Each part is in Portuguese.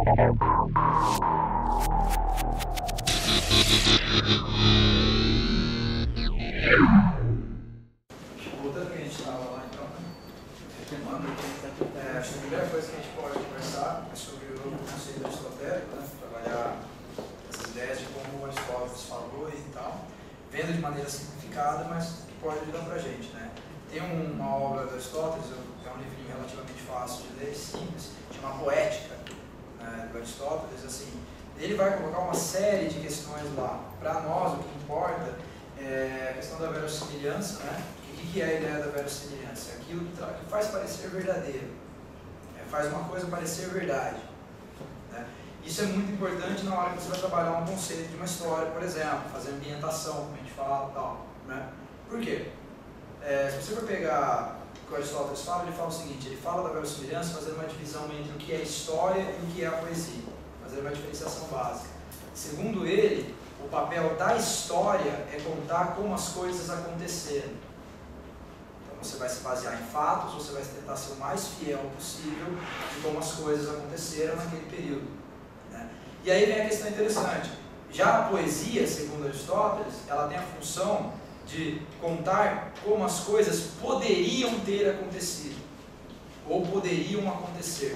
Voltando ao que a gente estava lá, então, acho que a primeira coisa que a gente pode conversar é sobre o conceito aristotélico, né? Trabalhar essas ideias de como o Aristóteles falou e tal, vendo de maneira simplificada, mas que pode ajudar para a gente, né? Tem uma obra do Aristóteles, é um livrinho relativamente fácil de ler, simples, chama Poética, né, do Aristóteles. Assim, ele vai colocar uma série de questões lá. Para nós, o que importa é a questão da verossimilhança, né? O que é a ideia da verossimilhança? Aquilo que faz parecer verdadeiro, faz uma coisa parecer verdade, né? Isso é muito importante na hora que você vai trabalhar um conceito de uma história, por exemplo, fazer ambientação, como a gente fala e tal, né? Por quê? Se você for pegar o que o Aristóteles fala, ele fala o seguinte, ele fala da verossimilhança fazendo uma divisão entre o que é história e o que é a poesia, fazendo uma diferenciação básica. Segundo ele, o papel da história é contar como as coisas aconteceram. Então você vai se basear em fatos, você vai tentar ser o mais fiel possível de como as coisas aconteceram naquele período, né? E aí vem a questão interessante. Já a poesia, segundo Aristóteles, ela tem a função de contar como as coisas poderiam ter acontecido, ou poderiam acontecer.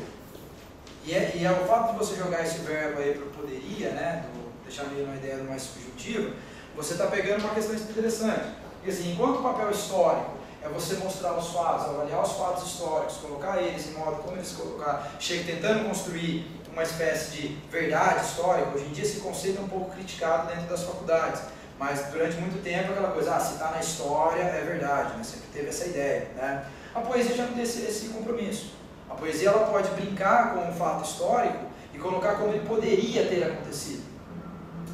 E é o fato de você jogar esse verbo aí para o poderia, né, deixar meio uma ideia mais subjetiva, você está pegando uma questão interessante. Porque assim, enquanto o papel histórico é você mostrar os fatos, avaliar os fatos históricos, colocar eles em modo como eles colocaram, tentando construir uma espécie de verdade histórica. Hoje em dia esse conceito é um pouco criticado dentro das faculdades, mas durante muito tempo aquela coisa, se está na história é verdade, né? Sempre teve essa ideia, né? A poesia já não tem esse compromisso. A poesia ela pode brincar com um fato histórico e colocar como ele poderia ter acontecido,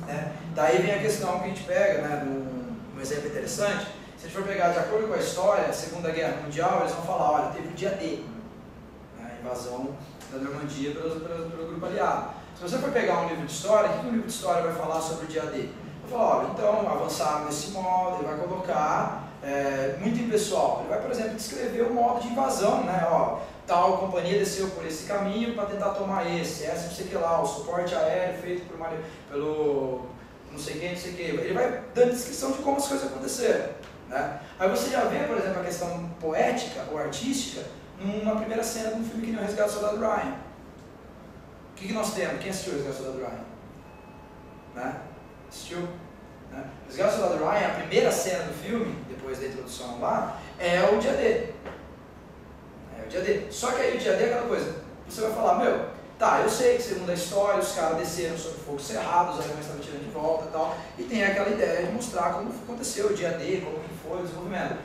né? Daí vem a questão que a gente pega, né, num exemplo interessante. Se a gente for pegar de acordo com a história, a Segunda Guerra Mundial, eles vão falar, olha, teve o dia D, né, a invasão da Normandia pelo grupo aliado. Se você for pegar um livro de história, o que um livro de história vai falar sobre o dia D? Vai falar, olha, então avançaram nesse modo, ele vai colocar muito impessoal. Ele vai, por exemplo, descrever o modo de invasão, né? Ó, tal companhia desceu por esse caminho para tentar tomar essa não sei o que lá, o suporte aéreo feito pelo não sei quem, não sei o que. Ele vai dando descrição de como as coisas aconteceram, né? Aí você já vê, por exemplo, a questão poética ou artística numa primeira cena de um filme que nem o Resgate do Soldado Ryan. O que nós temos? Quem assistiu o Resgate do Soldado Ryan? Né? Assistiu? Né? O Resgate do Soldado Ryan, a primeira cena do filme, depois da introdução lá, é o dia D. É o dia D. Só que aí o dia D é aquela coisa, você vai falar, meu, tá, eu sei que segundo a história os caras desceram sobre fogo cerrado, os alemães estavam tirando de volta e tal, e tem aquela ideia de mostrar como aconteceu o dia D, como que foi o desenvolvimento.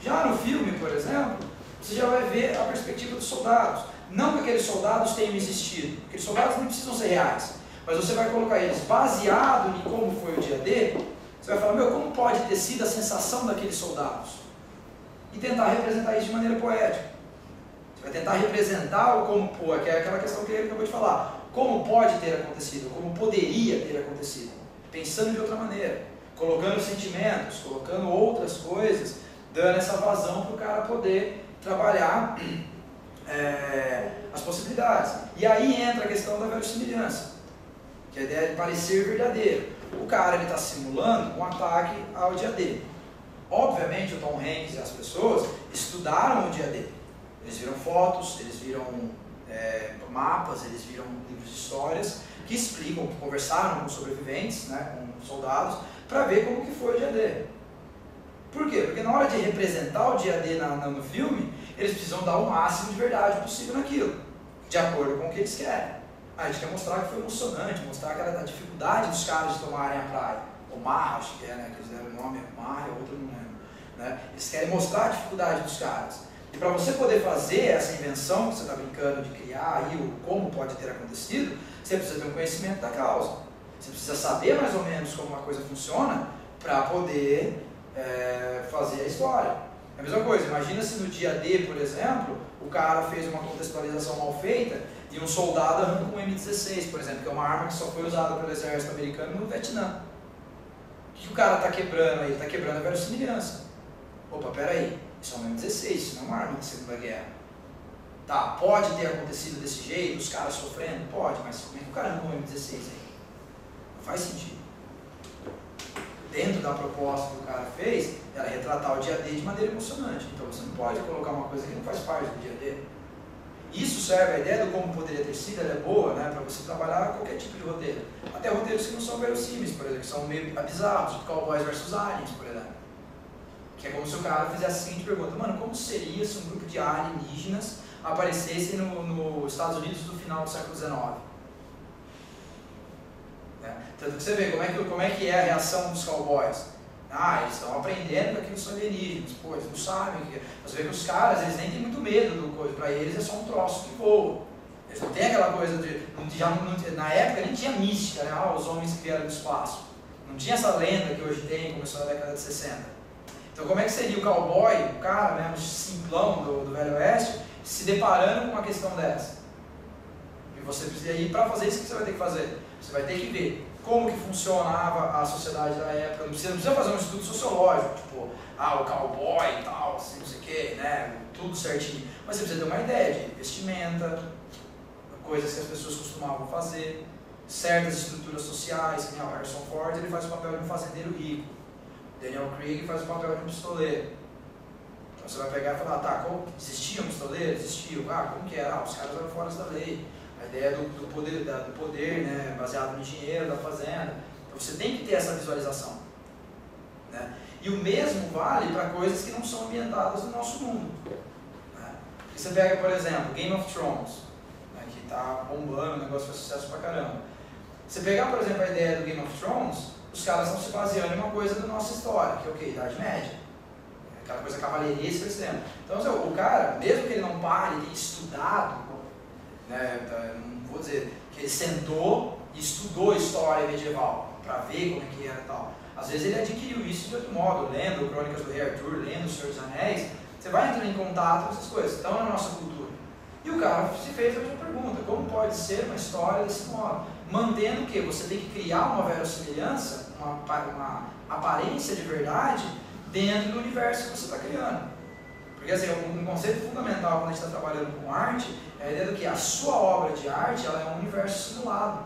Já no filme, por exemplo, você já vai ver a perspectiva dos soldados. Não que aqueles soldados tenham existido, aqueles soldados não precisam ser reais, mas você vai colocar eles baseado em como foi o dia D, você vai falar, meu, como pode ter sido a sensação daqueles soldados? E tentar representar isso de maneira poética. Você vai tentar representar o como, que é aquela questão que ele acabou de falar, como pode ter acontecido, como poderia ter acontecido, pensando de outra maneira, colocando sentimentos, colocando outras coisas, dando essa vazão para o cara poder trabalhar as possibilidades. E aí entra a questão da verossimilhança, que é a ideia de parecer verdadeiro. O cara está simulando um ataque ao dia D. Obviamente o Tom Hanks e as pessoas estudaram o dia D. Eles viram fotos, eles viram mapas, eles viram livros de histórias que explicam, conversaram com sobreviventes, né, com soldados, para ver como que foi o dia D. Por quê? Porque na hora de representar o dia D no filme, eles precisam dar o máximo de verdade possível naquilo, de acordo com o que eles querem. A gente quer mostrar que foi emocionante, mostrar a dificuldade dos caras de tomarem a praia. O Marra, acho que né, que eles deram o nome, Marra, outro não lembro. Né? Eles querem mostrar a dificuldade dos caras. E para você poder fazer essa invenção que você está brincando de criar aí, o como pode ter acontecido, você precisa ter um conhecimento da causa. Você precisa saber mais ou menos como uma coisa funciona para poder fazer a história. É a mesma coisa, imagina se no dia D, por exemplo, o cara fez uma contextualização mal feita e um soldado arranca um M16, por exemplo, que é uma arma que só foi usada pelo exército americano no Vietnã. O que o cara está quebrando aí? Ele está quebrando a verossimilhança. Opa, peraí, isso é um M16, isso não é uma arma da Segunda Guerra. Tá, pode ter acontecido desse jeito, os caras sofrendo? Pode, mas como é que o cara não M16 aí? Não faz sentido. Dentro da proposta que o cara fez, era retratar o dia D de maneira emocionante. Então você não pode colocar uma coisa que não faz parte do dia D. Isso serve, a ideia do como poderia ter sido, ela é boa, né, para você trabalhar qualquer tipo de roteiro. Até roteiros que não são verossímeis, por exemplo, que são meio bizarros, tipo Cowboys vs Aliens, por exemplo. Que é como se o cara fizesse a seguinte pergunta: mano, como seria se um grupo de alienígenas aparecesse nos Estados Unidos do final do século XIX? Tanto que você vê como é que é a reação dos cowboys. Ah, eles estão aprendendo que aquilo são alienígenas. Pô, eles não sabem. Você vê que os caras, eles nem têm muito medo do coisa. Para eles é só um troço que voa. Eles não têm aquela coisa de... na época nem tinha mística, né? Ah, os homens que vieram do espaço. Não tinha essa lenda que hoje tem, começou na década de 60. Então como é que seria o cowboy, o cara mesmo, simplão do Velho Oeste, se deparando com uma questão dessa? E você precisa ir para fazer isso, o que você vai ter que fazer? Você vai ter que ver como que funcionava a sociedade da época. Não precisa fazer um estudo sociológico, tipo, o cowboy e tal, assim, não sei o que, né, tudo certinho. Mas você precisa ter uma ideia de vestimenta, coisas que as pessoas costumavam fazer, certas estruturas sociais, que nem o Harrison Ford, ele faz o papel de um fazendeiro rico. Daniel Craig faz o papel de um pistoleiro. Então você vai pegar e falar, tá, existiam pistoleiros? Existiam. Como que era? Os caras eram fora da lei. A ideia do poder, né, baseado no dinheiro da fazenda. Então você tem que ter essa visualização. Né? E o mesmo vale para coisas que não são ambientadas no nosso mundo. Né? E você pega, por exemplo, Game of Thrones, né, que está bombando, o negócio faz sucesso pra caramba. Você pegar, por exemplo, a ideia do Game of Thrones, os caras estão se baseando em uma coisa da nossa história, que é o quê? Idade Média. Aquela coisa cavalheiresca extrema. Então, o cara, mesmo que ele não pare, ele tenha estudado, né, não vou dizer que ele sentou e estudou história medieval para ver como é que era e tal. Às vezes ele adquiriu isso de outro modo, lendo Crônicas do Rei Arthur, lendo O Senhor dos Anéis. Você vai entrando em contato com essas coisas, estão na nossa cultura. E o cara se fez a mesma pergunta: como pode ser uma história desse modo? Mantendo o quê? Você tem que criar uma verossimilhança, uma aparência de verdade dentro do universo que você está criando. Porque assim, um conceito fundamental quando a gente está trabalhando com arte é a ideia do que a sua obra de arte ela é um universo simulado.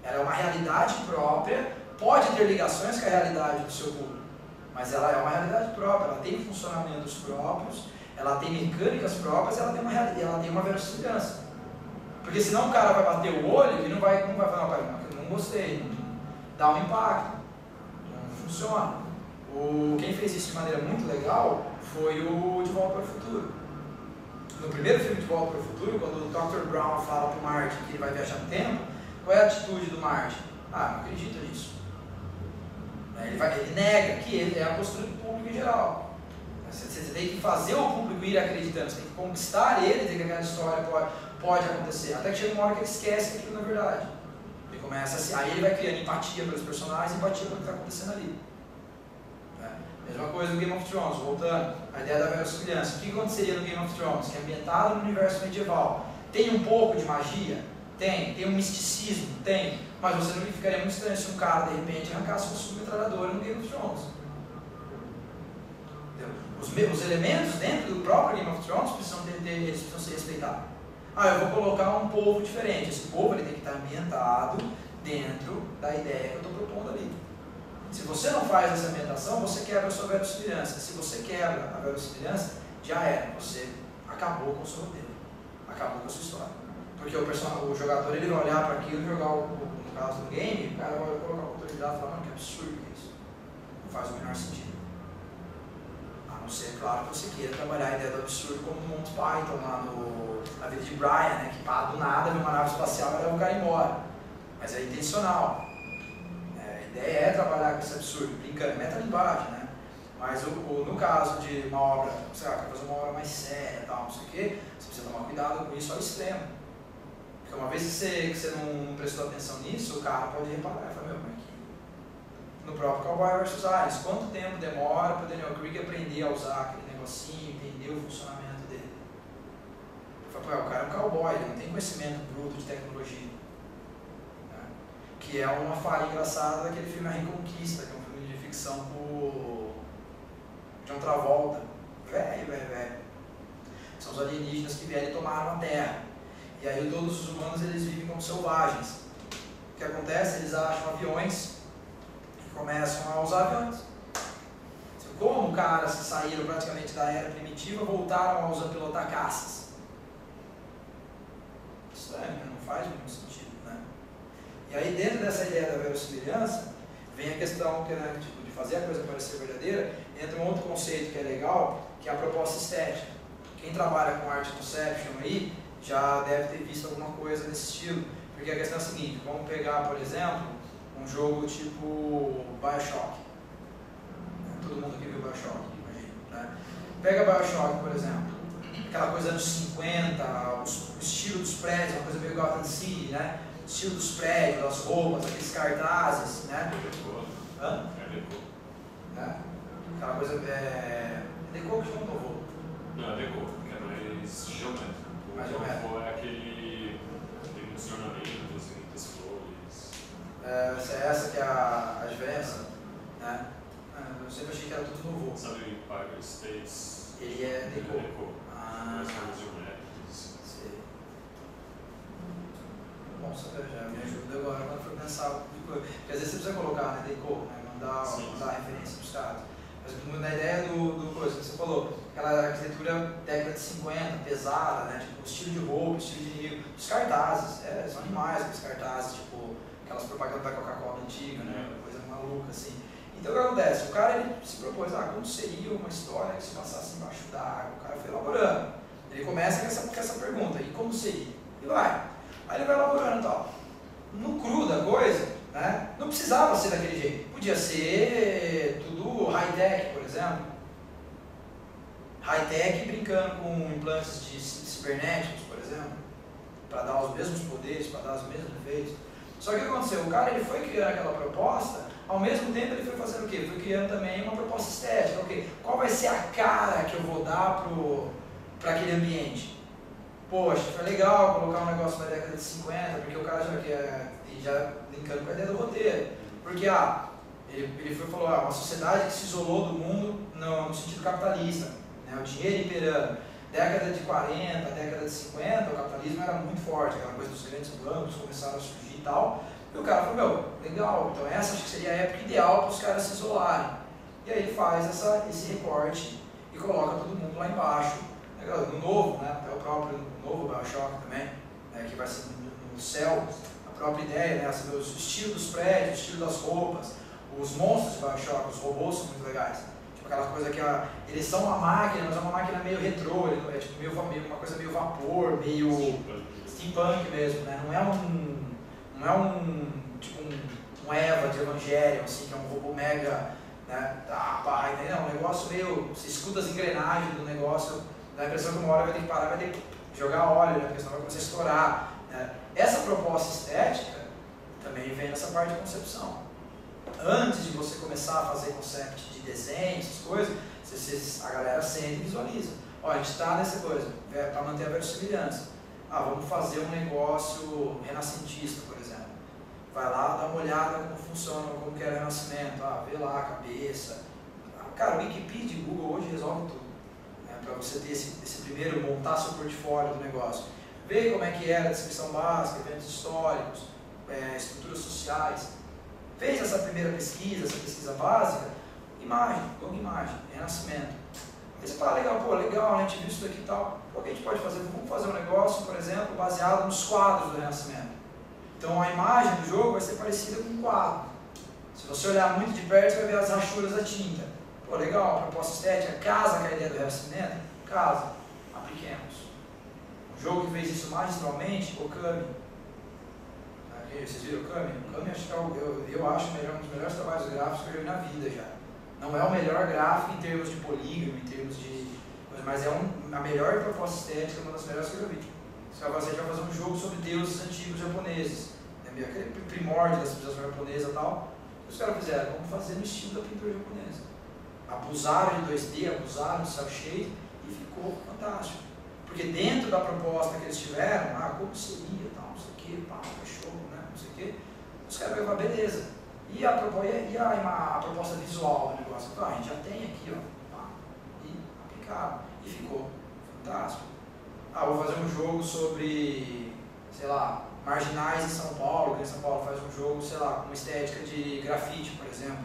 Ela é uma realidade própria, pode ter ligações com a realidade do seu público, mas ela é uma realidade própria, ela tem funcionamentos próprios, ela tem mecânicas próprias, ela tem uma verossimilhança. Porque senão o cara vai bater o olho e não vai falar, não gostei, não dá um impacto, não funciona. Quem fez isso de maneira muito legal foi o De Volta para o Futuro. No primeiro filme De Volta para o Futuro, quando o Dr. Brown fala para o Marty que ele vai viajar no tempo, qual é a atitude do Marty? Não acredito nisso. Ele nega que é a postura do público em geral. Você tem que fazer o público ir acreditando, você tem que conquistar ele, de que aquela história pode acontecer. Até que chega uma hora que ele esquece que aquilo não é verdade. Ele começa assim, aí ele vai criando empatia pelos personagens, empatia pelo que está acontecendo ali. Mesma coisa no Game of Thrones, voltando, a ideia da verossimilhança. O que aconteceria no Game of Thrones? Que é ambientado no universo medieval. Tem um pouco de magia? Tem um misticismo? Tem. Mas você não ficaria muito estranho se um cara, de repente, arrancasse uma submetralhadora no Game of Thrones. Os elementos dentro do próprio Game of Thrones eles precisam ser respeitados. Eu vou colocar um povo diferente. Esse povo ele tem que estar ambientado dentro da ideia que eu estou propondo ali. Se você não faz essa ambientação, você quebra a sua verossimilhança. Se você quebra a verossimilhança, já era. Você acabou com o seu roteiro. Acabou com a sua história. Porque o jogador ele vai olhar para aquilo e jogar, no caso do game, o cara vai colocar a autoridade e falar, mano, que absurdo que é isso. Não faz o menor sentido. A não ser, claro, que você queira trabalhar a ideia do absurdo como no Monty Python, lá na vida de Brian, né, que do nada vem uma nave espacial e leva o cara embora. Mas é intencional. A ideia é trabalhar com esse absurdo, brincando, metalinguagem, né? Mas no caso de uma obra, sei lá, quer fazer uma obra mais séria, tal, não sei o quê, você precisa tomar cuidado com isso ao extremo. Porque uma vez que você não prestou atenção nisso, o cara pode reparar e falar, mas aqui. No próprio Cowboy vs Aliens, quanto tempo demora para o Daniel Craig aprender a usar aquele negocinho, entender o funcionamento dele? Eu falo, o cara é um cowboy, ele não tem conhecimento bruto de tecnologia. Que é uma falha engraçada daquele filme A Reconquista, que é um filme de ficção com John Travolta. Velho. que são os alienígenas que vieram e tomaram a Terra. E aí todos os humanos eles vivem como selvagens. O que acontece? Eles acham aviões e começam a usar aviões. Como caras que saíram praticamente da era primitiva voltaram a usar pilotar caças? Estranho, né? Não faz muito sentido, né? E aí dentro dessa ideia da verossimilhança, vem a questão que, né, tipo, de fazer a coisa parecer verdadeira, entra um outro conceito que é legal, que é a proposta estética. Quem trabalha com art conception aí, já deve ter visto alguma coisa nesse estilo, porque a questão é a seguinte, vamos pegar, por exemplo, um jogo tipo BioShock. Todo mundo aqui viu BioShock, imagina, né? Pega BioShock, por exemplo, aquela coisa dos 50, o estilo dos prédios, uma coisa meio Gotham City, né? O estilo dos prédios, as roupas, aqueles cartazes, né? Hã? É Deco. Né? Aquela coisa, Deco que não novo. Não, é Deco, que é mais geométrico. Mais geométrico. É aquele dimensionamento, assim, das flores. Essa que é a diferença, né? Eu sempre achei que era tudo novo. Sabe o Empire States? Ele é Deco. Ele é Deco. Ah, mais geométricos. sei. Bom saber, já me ajuda agora quando for pensar de coisa. Porque às vezes você precisa colocar, né, Deco, né, mandar referência para os caras. Mas na ideia do coisa que você falou, aquela arquitetura década de 50, pesada, né, tipo, estilo de roupa, estilo de inimigo, os cartazes, são animais aqueles cartazes, tipo, aquelas propagandas da Coca-Cola antiga, né, coisa maluca assim. Então o que acontece? O cara ele se propôs, como seria uma história que se passasse embaixo d'água? O cara foi elaborando. Ele começa com essa pergunta, e como seria? E vai. Aí ele vai elaborando e tal. No cru da coisa, né, não precisava ser daquele jeito. Podia ser tudo high-tech, por exemplo. High-tech brincando com implantes de cibernéticos, por exemplo, para dar os mesmos poderes, para dar os mesmos efeitos. Só que o que aconteceu? O cara ele foi criando aquela proposta, ao mesmo tempo ele foi fazendo o quê? Foi criando também uma proposta estética. Okay? Qual vai ser a cara que eu vou dar para aquele ambiente? Poxa, foi legal colocar um negócio da década de 50, porque o cara já linkando com a ideia do roteiro. Porque ele falou, uma sociedade que se isolou do mundo no sentido capitalista, né? O dinheiro imperando. Década de 40, década de 50, o capitalismo era muito forte, aquela coisa dos grandes bancos começaram a surgir e tal. E o cara falou, legal, então essa acho que seria a época ideal para os caras se isolarem. E aí ele faz esse recorte e coloca todo mundo lá embaixo. No novo, né, até o próprio novo BioShock também, né, que vai ser no céu, a própria ideia, né, o estilo dos prédios, o estilo das roupas, os monstros de BioShock, os robôs são muito legais. Tipo aquela coisa que eles são uma máquina, mas é uma máquina meio retrô, é tipo uma coisa meio vapor, meio steampunk mesmo, né, não é um Eva de Evangelion, assim, que é um robô mega, né, entendeu? Um negócio meio, você escuta as engrenagens do negócio, dá a impressão que uma hora vai ter que parar, vai ter que jogar óleo, né, porque senão vai começar a estourar. Né. Essa proposta estética também vem nessa parte de concepção. Antes de você começar a fazer concept de desenho, essas coisas, a galera sente e visualiza. A gente está nessa coisa, para manter a verossimilhança. Vamos fazer um negócio renascentista, por exemplo. Vai lá, dá uma olhada como funciona, como que é o renascimento, vê lá a cabeça. Cara, o Wikipedia e Google hoje resolve tudo. Né, para você ter esse primeiro, montar seu portfólio do negócio. Ver como é que era a descrição básica, eventos históricos, estruturas sociais. Fez essa primeira pesquisa, essa pesquisa básica, longa imagem, renascimento. Aí você fala, legal, a gente viu isso daqui e tal. O que a gente pode fazer? Vamos fazer um negócio, por exemplo, baseado nos quadros do renascimento. Então a imagem do jogo vai ser parecida com um quadro. Se você olhar muito de perto, você vai ver as rachuras da tinta. Legal, a proposta estética, casa com a ideia do renascimento? Casa, apliquemos. Um jogo que fez isso magistralmente, Okami. Vocês viram o Okami? O Okami acho que eu acho um dos melhores trabalhos gráficos que eu já vi na vida já. Não é o melhor gráfico em termos de polígono, em termos de... mas é a melhor proposta estética, uma das melhores que eu já vi. A gente vai fazer um jogo sobre deuses antigos japoneses, né? Aquele primórdio da civilização japonesa e tal. O que os caras fizeram? Vamos fazer no estilo da pintura japonesa. Abusaram de 2D, abusaram de cel shade e ficou fantástico. Porque dentro da proposta que eles tiveram, como seria, tal, não sei o que, fechou, né, não sei o que, os caras vão falar, beleza. E a proposta visual do negócio? A gente já tem aqui, e aplicaram. E ficou Fantástico. Ah, vou fazer um jogo sobre, sei lá, marginais em São Paulo, que em São Paulo faz um jogo, sei lá, com uma estética de grafite, por exemplo,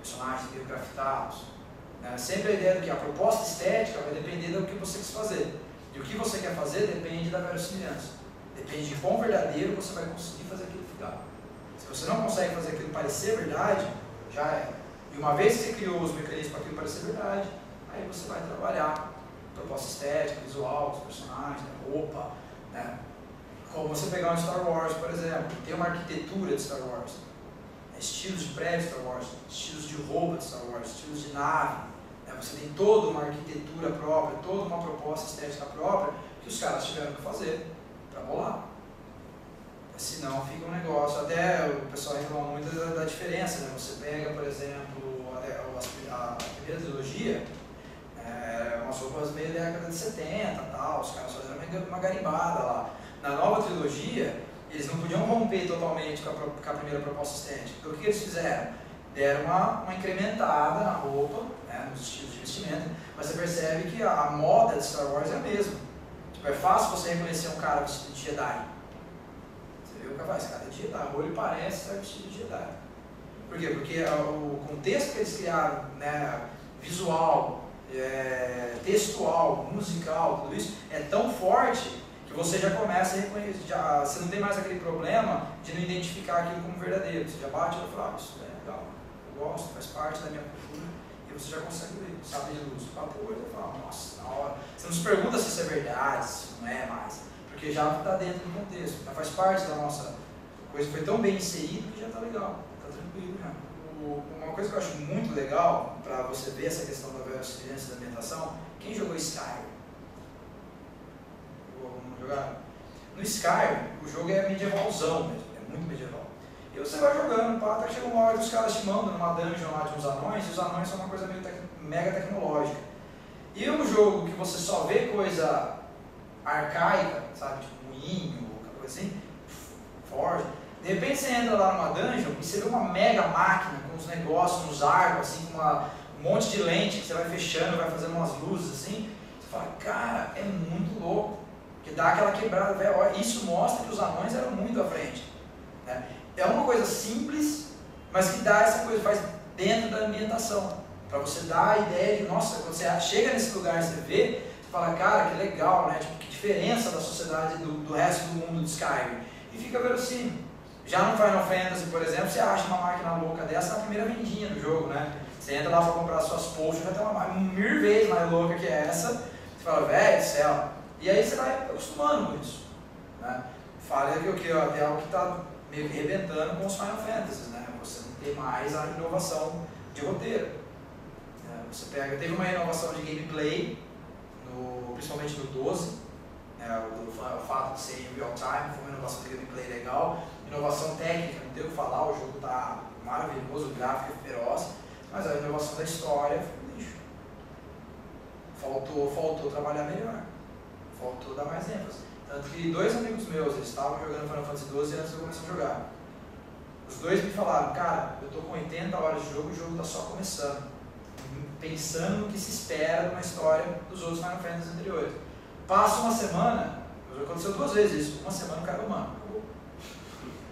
personagens meio grafitados. Né? Sempre a ideia do que a proposta estética vai depender do que você quis fazer. E o que você quer fazer depende da verossimilhança. Depende de quão verdadeiro você vai conseguir fazer aquilo ficar. Se você não consegue fazer aquilo parecer verdade, já é. E uma vez que você criou os mecanismos para aquilo parecer verdade, aí você vai trabalhar proposta estética, visual, dos personagens, roupa, né? Como você pegar um Star Wars, por exemplo, tem uma arquitetura de Star Wars, estilos de prédio de Star Wars, estilos de roupa de Star Wars, estilos de nave, né? Você tem toda uma arquitetura própria, toda uma proposta estética própria que os caras tiveram que fazer para bolar. Senão fica um negócio, até o pessoal reclama muito da diferença, né? Você pega, por exemplo, a primeira trilogia, umas roupas meio década de 70 tal, os caras faziam uma garimbada lá. Na nova trilogia, eles não podiam romper totalmente com a primeira proposta estética. Então o que eles fizeram? Deram uma incrementada na roupa, né, nos estilos de vestimenta, mas você percebe que a moda de Star Wars é a mesma. Tipo, é fácil você reconhecer um cara vestido de Jedi. Você vê o cara, esse cara é de Jedi, o olho parece estar vestido de Jedi. Por quê? Porque o contexto que eles criaram, né, visual, textual, musical, tudo isso, é tão forte que você já começa a reconhecer, você não tem mais aquele problema de não identificar aquilo como verdadeiro. Você já bate e fala, isso é legal, eu gosto, faz parte da minha cultura, e você já consegue ler, sabe de luz. Qualquer coisa, você fala, nossa, na hora. Você não se pergunta se isso é verdade, se isso não é mais, porque já está dentro do contexto, já faz parte da nossa coisa, foi tão bem inserido que já está legal, está tranquilo já. Uma coisa que eu acho muito legal, para você ver essa questão da verossimilhança da ambientação, quem jogou Skyrim? Vamos jogar? No Skyrim, o jogo é medievalzão mesmo, é muito medieval. E você vai jogando, pá, até que chega uma hora que os caras te mandam numa dungeon lá de uns anões, e os anões são uma coisa meio mega tecnológica. E um jogo que você só vê coisa arcaica, sabe, tipo moinho, coisa assim, forja. De repente você entra lá numa dungeon e você vê uma mega máquina com uns negócios, uns arcos, assim, com um monte de lente que você vai fechando, vai fazendo umas luzes assim. Você fala, cara, é muito louco. Porque dá aquela quebrada, velho. Isso mostra que os anões eram muito à frente. Né? É uma coisa simples, mas que dá essa coisa, faz dentro da ambientação. Para você dar a ideia de, nossa, quando você chega nesse lugar e você vê, você fala, cara, que legal, né? Tipo, que diferença da sociedade do resto do mundo de Skyrim. E fica verossímil. Já no Final Fantasy, por exemplo, você acha uma máquina louca dessa na primeira vendinha do jogo, né? Você entra lá para comprar suas potions, já tem uma máquina 1000 vezes mais louca que essa. Você fala, velho do céu. E aí você vai acostumando com isso. Né? Fala que o que até algo que está meio que arrebentando com os Final Fantasies, né? Você não tem mais a inovação de roteiro. Você pega, teve uma inovação de gameplay, principalmente no 12. O fato de ser em real time foi uma inovação de gameplay legal, inovação técnica, não tem o que falar, o jogo está maravilhoso, o gráfico é feroz, mas a inovação da história foi um lixo. Faltou trabalhar melhor, faltou dar mais ênfase. Tanto que 2 amigos meus, eles estavam jogando Final Fantasy XII antes de eu começar a jogar. Os dois me falaram, cara, eu estou com 80 horas de jogo e o jogo está só começando, pensando no que se espera de uma história dos outros Final Fantasy anteriores. Passa uma semana, aconteceu 2 vezes isso, uma semana o cara, mano, acabou.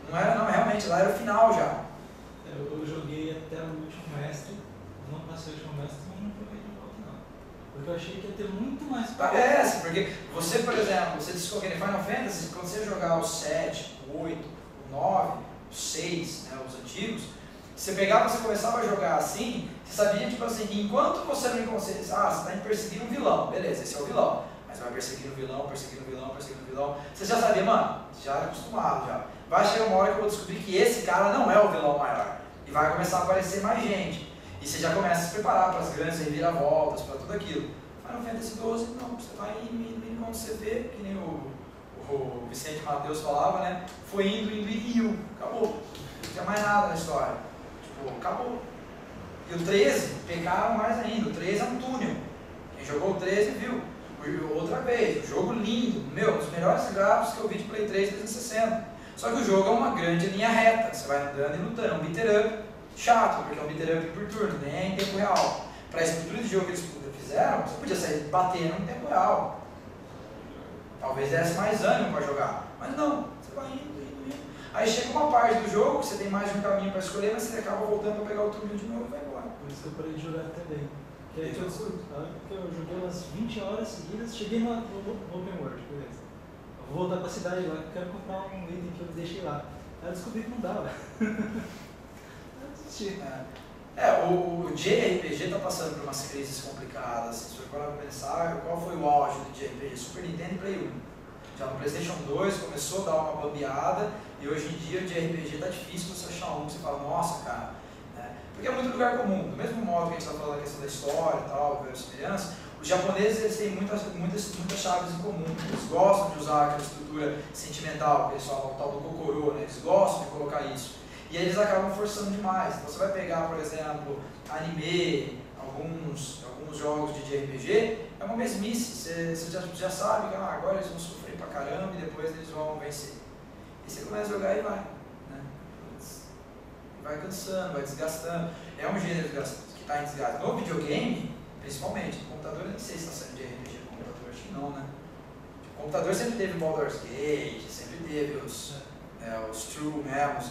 Não era, não, realmente, lá era o final já. Eu joguei até o último mestre, não passei o último mestre, mas não joguei de volta não. Porque eu achei que ia ter muito mais. Parece, porque você, por exemplo, você disse que em Final Fantasy, quando você jogar o 7, o 8, o 9, o 6, né, os antigos, você pegava, você começava a jogar assim, você sabia, tipo assim, enquanto você não consegue, você está indo perseguir um vilão, beleza, esse é o vilão. Mas vai perseguindo o vilão, perseguindo o vilão, perseguindo o vilão. Você já sabia, mano, já era acostumado já. Vai chegar uma hora que eu vou descobrir que esse cara não é o vilão maior. E vai começar a aparecer mais gente. E você já começa a se preparar para as grandes reviravoltas, para tudo aquilo. Final Fantasy XII, não, você vai indo, quando você vê, que nem o Vicente Mateus falava, né? Foi indo e iu. Acabou. Não tinha mais nada na história. Tipo, acabou. E o 13, pecaram mais ainda. O 13 é um túnel. Quem jogou o 13 viu. Outra vez, o jogo lindo, um dos melhores gráficos que eu vi de Play 3 360. Só que o jogo é uma grande linha reta, você vai andando e lutando, é um beat up chato, porque é um beat up por turno, nem é em tempo real. Para a estrutura de jogo que eles fizeram, você podia sair batendo em tempo real. Talvez desse mais ânimo para jogar, mas não, você vai indo. Aí chega uma parte do jogo que você tem mais de um caminho para escolher, mas você acaba voltando para pegar o turno de novo e vai embora. Por isso que eu parei de jogar também. Que aí que eu descobri, porque eu joguei umas 20 horas seguidas, cheguei no Open World, beleza. Eu vou voltar pra cidade lá, que eu quero comprar um item que eu deixei lá. Aí eu descobri que não dava. Eu desisti. O JRPG está passando por umas crises complicadas. Se você for pensar, qual foi o auge do JRPG? Super Nintendo e Play 1. Já no PlayStation 2 começou a dar uma bambeada e hoje em dia o JRPG está difícil você achar um que você fala, nossa, cara. Porque é muito lugar comum. Do mesmo modo que a gente está falando da questão da história e tal, verossimilhança, os japoneses eles têm muitas chaves em comum. Eles gostam de usar aquela estrutura sentimental, que eles falam o tal do kokoro, né? Eles gostam de colocar isso. E aí eles acabam forçando demais. Então você vai pegar, por exemplo, anime, alguns jogos de JRPG, é uma mesmice. Você já sabe que agora eles vão sofrer pra caramba e depois eles vão vencer. E você começa a jogar e vai. Né? Vai cansando, vai desgastando. É um gênero que está em desgaste. No videogame, principalmente, no computador eu nem sei se está saindo de RPG no computador, acho que não, né? O computador sempre teve Baldur's Gate, sempre teve os True mesmo, os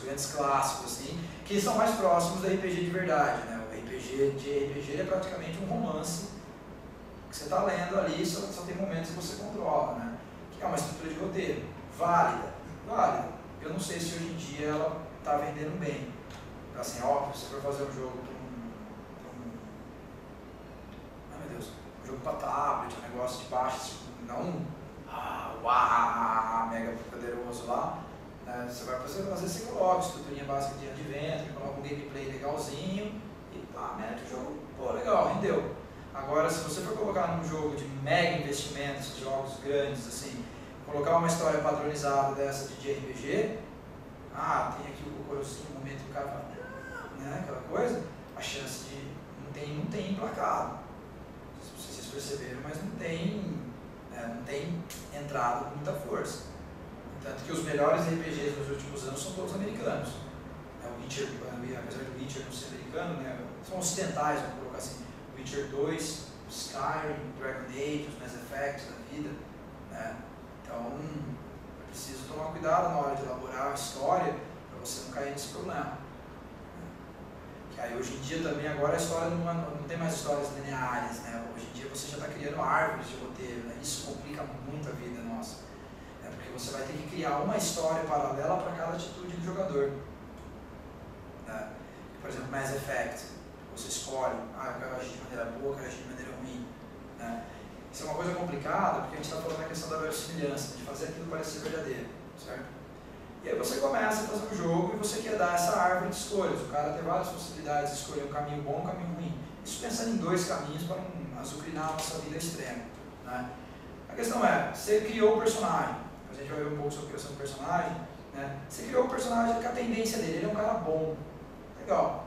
grandes clássicos, assim, que são mais próximos do RPG de verdade, né? O RPG é praticamente um romance que você está lendo ali, só tem momentos que você controla, né? Que é uma estrutura de roteiro, válida. Eu não sei se hoje em dia ela está vendendo bem. Assim, óbvio, se você for fazer um jogo um jogo para tablet, um negócio de baixo, não mega poderoso lá, né? Você vai fazer, às vezes você coloca estruturinha básica de advento, coloca um gameplay legalzinho e mete o jogo, legal, rendeu. Agora, se você for colocar num jogo de mega investimentos, jogos grandes, assim, colocar uma história padronizada dessa de JRPG, tem aqui o cocorozinho, o momento que o cara fala, né, aquela coisa, a chance de não tem emplacado. Não sei se vocês perceberam, mas não tem entrado com muita força. Tanto que os melhores RPGs nos últimos anos são todos americanos. O Witcher, apesar do Witcher não ser americano, né, são ocidentais, vamos colocar assim. Witcher 2, Skyrim, Dragon Age, os Mass Effect da vida. Né? Então, é preciso tomar cuidado na hora de elaborar a história para você não cair nesse problema. Que aí hoje em dia também, agora a história não tem mais histórias lineares, né? Hoje em dia você já está criando árvores de roteiro, né? Isso complica muito a vida nossa. Porque você vai ter que criar uma história paralela para cada atitude do jogador. Né? Por exemplo, Mass Effect, você escolhe, eu quero agir de maneira boa, eu quero agir de maneira ruim. Né? Isso é uma coisa complicada, porque a gente está falando da questão da verossimilhança, de fazer aquilo parecer verdadeiro, certo? E aí você começa a fazer um jogo e você quer dar essa árvore de escolhas. O cara tem várias possibilidades de escolher um caminho bom e um caminho ruim. Isso pensando em dois caminhos para não azucrinar a nossa vida extrema. Né? A questão é, você criou o personagem, a gente vai ver um pouco sobre a criação do personagem, né? Você criou o personagem com a tendência dele, ele é um cara bom, legal.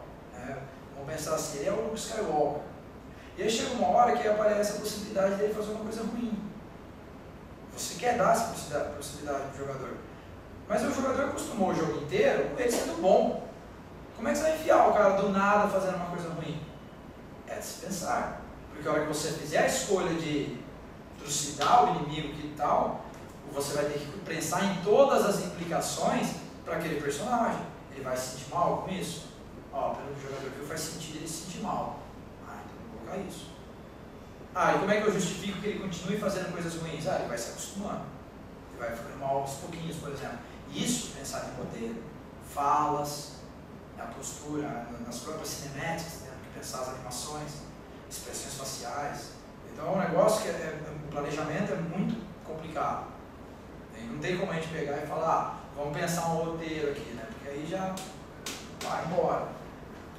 Vamos pensar assim, ele é o Luke Skywalker. E aí chega uma hora que aparece a possibilidade dele fazer uma coisa ruim. Você quer dar essa possibilidade para o jogador. Mas o jogador acostumou o jogo inteiro com ele sendo bom. Como é que você vai enfiar o cara do nada fazendo uma coisa ruim? É de se pensar. Porque a hora que você fizer a escolha de trucidar o inimigo e tal, você vai ter que pensar em todas as implicações para aquele personagem. Ele vai se sentir mal com isso? Pelo jogador que faz sentido ele se sentir mal. Então eu vou colocar isso. E como é que eu justifico que ele continue fazendo coisas ruins? Ele vai se acostumando. Ele vai ficando mal aos pouquinhos, por exemplo. Isso, pensar em roteiro, falas, na postura, nas próprias cinemáticas, tendo que pensar as animações, expressões faciais. Então é um negócio que o planejamento é muito complicado. E não tem como a gente pegar e falar, vamos pensar um roteiro aqui, né? Porque aí já vai embora.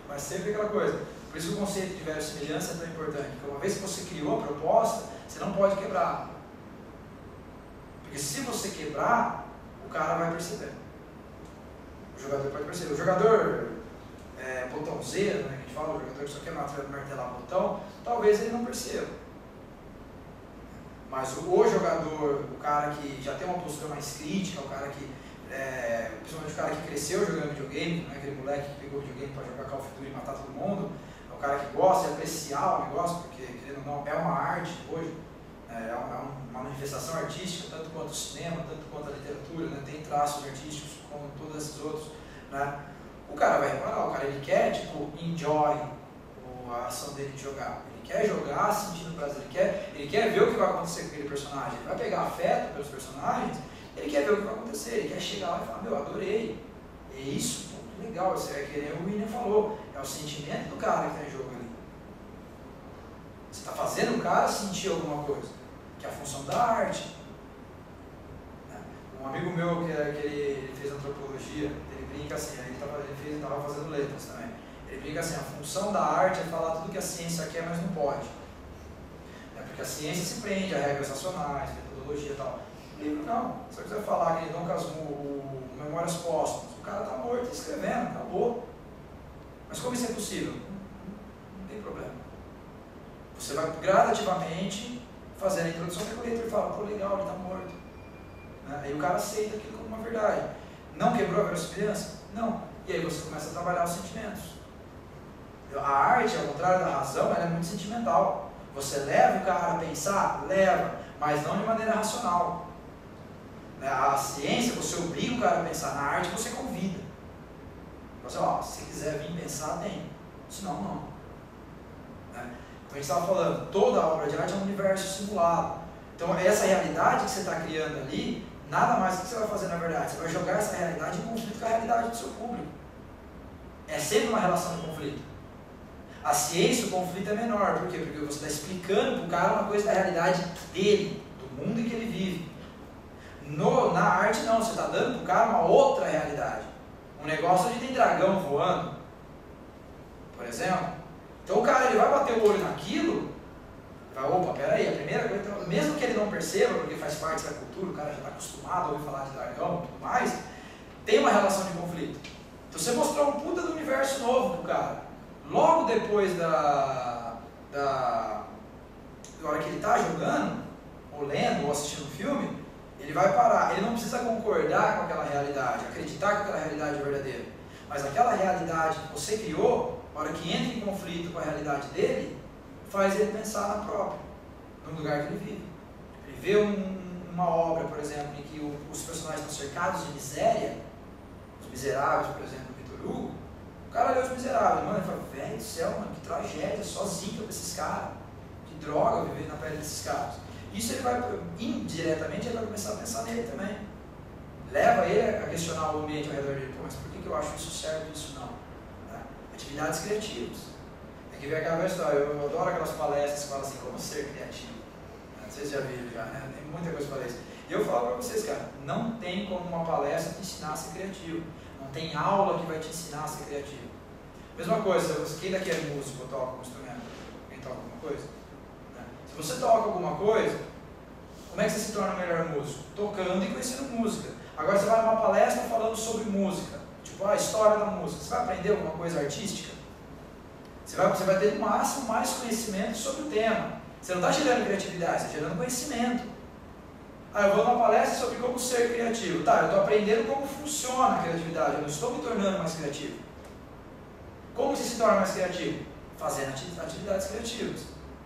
Mas sempre aquela coisa. Por isso que o conceito de verossimilhança é tão importante. Porque uma vez que você criou a proposta, você não pode quebrar. Porque se você quebrar, o cara vai perceber. O jogador pode perceber. O jogador botãozeiro, né, que a gente fala, o jogador que só quer martelar o botão, talvez ele não perceba. Mas o jogador, o cara que já tem uma postura mais crítica, o cara que, principalmente o cara que cresceu jogando videogame, não é aquele moleque que pegou videogame para jogar Call of Duty e matar todo mundo, é o cara que gosta de apreciar o negócio, porque querendo ou não, é uma arte hoje. É uma manifestação artística, tanto quanto o cinema, tanto quanto a literatura, né? Tem traços artísticos como todos esses outros. Né? O cara vai reparar, o cara ele quer tipo, enjoy a ação dele de jogar. Ele quer jogar sentindo prazer, ele quer ver o que vai acontecer com aquele personagem. Ele vai pegar afeto pelos personagens, ele quer ver o que vai acontecer, ele quer chegar lá e falar, meu, adorei. É isso, pô, legal, isso é que o William falou, é o sentimento do cara que está em jogo ali. Você está fazendo o cara sentir alguma coisa, que é a função da arte. Um amigo meu que ele fez antropologia, ele brinca assim, ele estava fazendo letras também. Ele brinca assim, a função da arte é falar tudo que a ciência quer, mas não pode. Porque a ciência se prende a regras racionais, metodologia e tal. O livro não. Se eu quiser falar que Dom Casmurro, Memórias Póstumas, o cara está morto, escrevendo, acabou. Mas como isso é possível? Não tem problema. Você vai gradativamente fazer a introdução que o leitor fala, pô, legal, ele está morto. Aí o cara aceita aquilo como uma verdade. Não quebrou a verossimilhança? Não. E aí você começa a trabalhar os sentimentos. A arte, ao contrário da razão, ela é muito sentimental. Você leva o cara a pensar? Leva, mas não de maneira racional. A ciência, você obriga o cara a pensar. Na arte, você convida. Você, ó, se quiser vir pensar, tem. Senão, não. Como a gente estava falando, toda obra de arte é um universo simulado. Então, essa realidade que você está criando ali, nada mais que você vai fazer na verdade. Você vai jogar essa realidade em conflito com a realidade do seu público. É sempre uma relação de conflito. A ciência, o conflito é menor. Por quê? Porque você está explicando para o cara uma coisa da realidade dele, do mundo em que ele vive. Na arte não, você está dando para o cara uma outra realidade. Um negócio onde tem dragão voando, por exemplo. Então o cara ele vai bater o olho naquilo, vai, opa, peraí, a primeira coisa, então, mesmo que ele não perceba, porque faz parte da cultura, o cara já está acostumado a ouvir falar de dragão e tudo mais, tem uma relação de conflito. Então você mostrou um puta do universo novo para o cara. Logo depois da hora que ele está jogando, ou lendo, ou assistindo um filme, ele vai parar. Ele não precisa concordar com aquela realidade, acreditar que aquela realidade é verdadeira. Mas aquela realidade que você criou, na hora que entra em conflito com a realidade dele, faz ele pensar na própria, no lugar que ele vive. Ele vê uma obra, por exemplo, em que os personagens estão cercados de miséria, os miseráveis, por exemplo, do Victor Hugo. O cara lê Os Miseráveis, mano, ele fala, velho do céu, mano, que tragédia, só zica pra esses caras, que droga viver na pele desses caras. Isso ele vai, indiretamente, ele vai começar a pensar nele também. Leva ele a questionar o ambiente ao redor dele, pô, mas por que eu acho isso certo e isso não? Atividades criativas. Tem que ver aquela história, eu adoro aquelas palestras que falam assim, como ser criativo. Vocês já viram já, né? Tem muita coisa para isso. E eu falo para vocês, cara, não tem como uma palestra te ensinar a ser criativo. Não tem aula que vai te ensinar a ser criativo. Mesma coisa, quem daqui é músico ou toca algum instrumento? Quem toca alguma coisa? Se você toca alguma coisa, como é que você se torna um melhor músico? Tocando e conhecendo música. Agora você vai numa palestra falando sobre música, tipo a história da música. Você vai aprender alguma coisa artística? Você vai ter no máximo mais conhecimento sobre o tema. Você não está gerando criatividade, você está gerando conhecimento. Eu vou numa palestra sobre como ser criativo. Tá, eu estou aprendendo como funciona a criatividade, eu não estou me tornando mais criativo. Como você se torna mais criativo? Fazendo atividades criativas.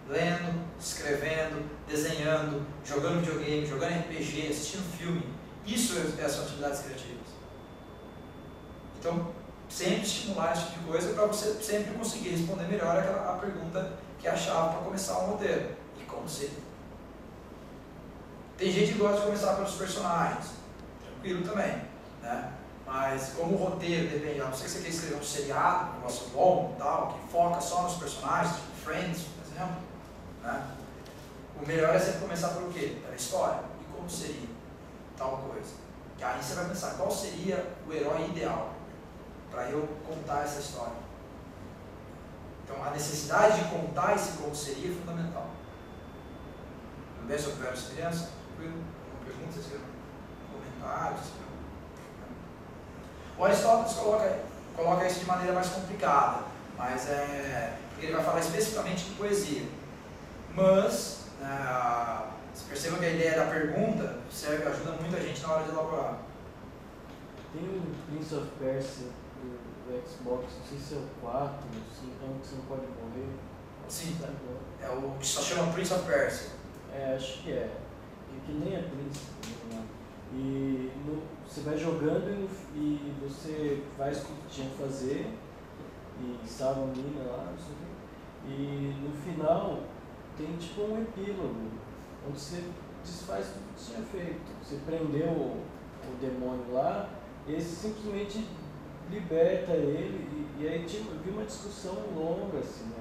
Lendo, escrevendo, desenhando, jogando videogame, jogando RPG, assistindo filme. Isso são atividades criativas. Então, sempre estimular esse tipo de coisa para você sempre conseguir responder melhor a pergunta que é a chave para começar um roteiro. E como ser? Tem gente que gosta de começar pelos personagens, tranquilo também, né? Mas como o roteiro depende, a não ser que você queira escrever um seriado, um negócio bom, tal, que foca só nos personagens, tipo Friends, por exemplo, né? O melhor é sempre começar por o quê? Pela história. E como seria tal coisa? Que aí você vai pensar, qual seria o herói ideal para eu contar essa história? Então a necessidade de contar esse como seria é fundamental. Tudo bem sobre verossimilhança? Uma pergunta, vocês querem comentários? O Aristóteles coloca isso de maneira mais complicada, mas porque ele vai falar especificamente de poesia. Mas, você perceba que a ideia da pergunta ajuda muito a gente na hora de elaborar. Tem o Prince of Persia do Xbox, não sei se é o 4, o 5, que você não pode morrer. Sim, é o que só chama Prince of Persia. Acho que é. Que nem é príncipe, né? E você vai jogando e você faz o que tinha que fazer e salva a mina lá, não sei o quê. E no final tem tipo um epílogo, onde você desfaz tudo que você tinha feito. Você prendeu o demônio lá, e ele simplesmente liberta ele, e aí eu vi uma discussão longa assim,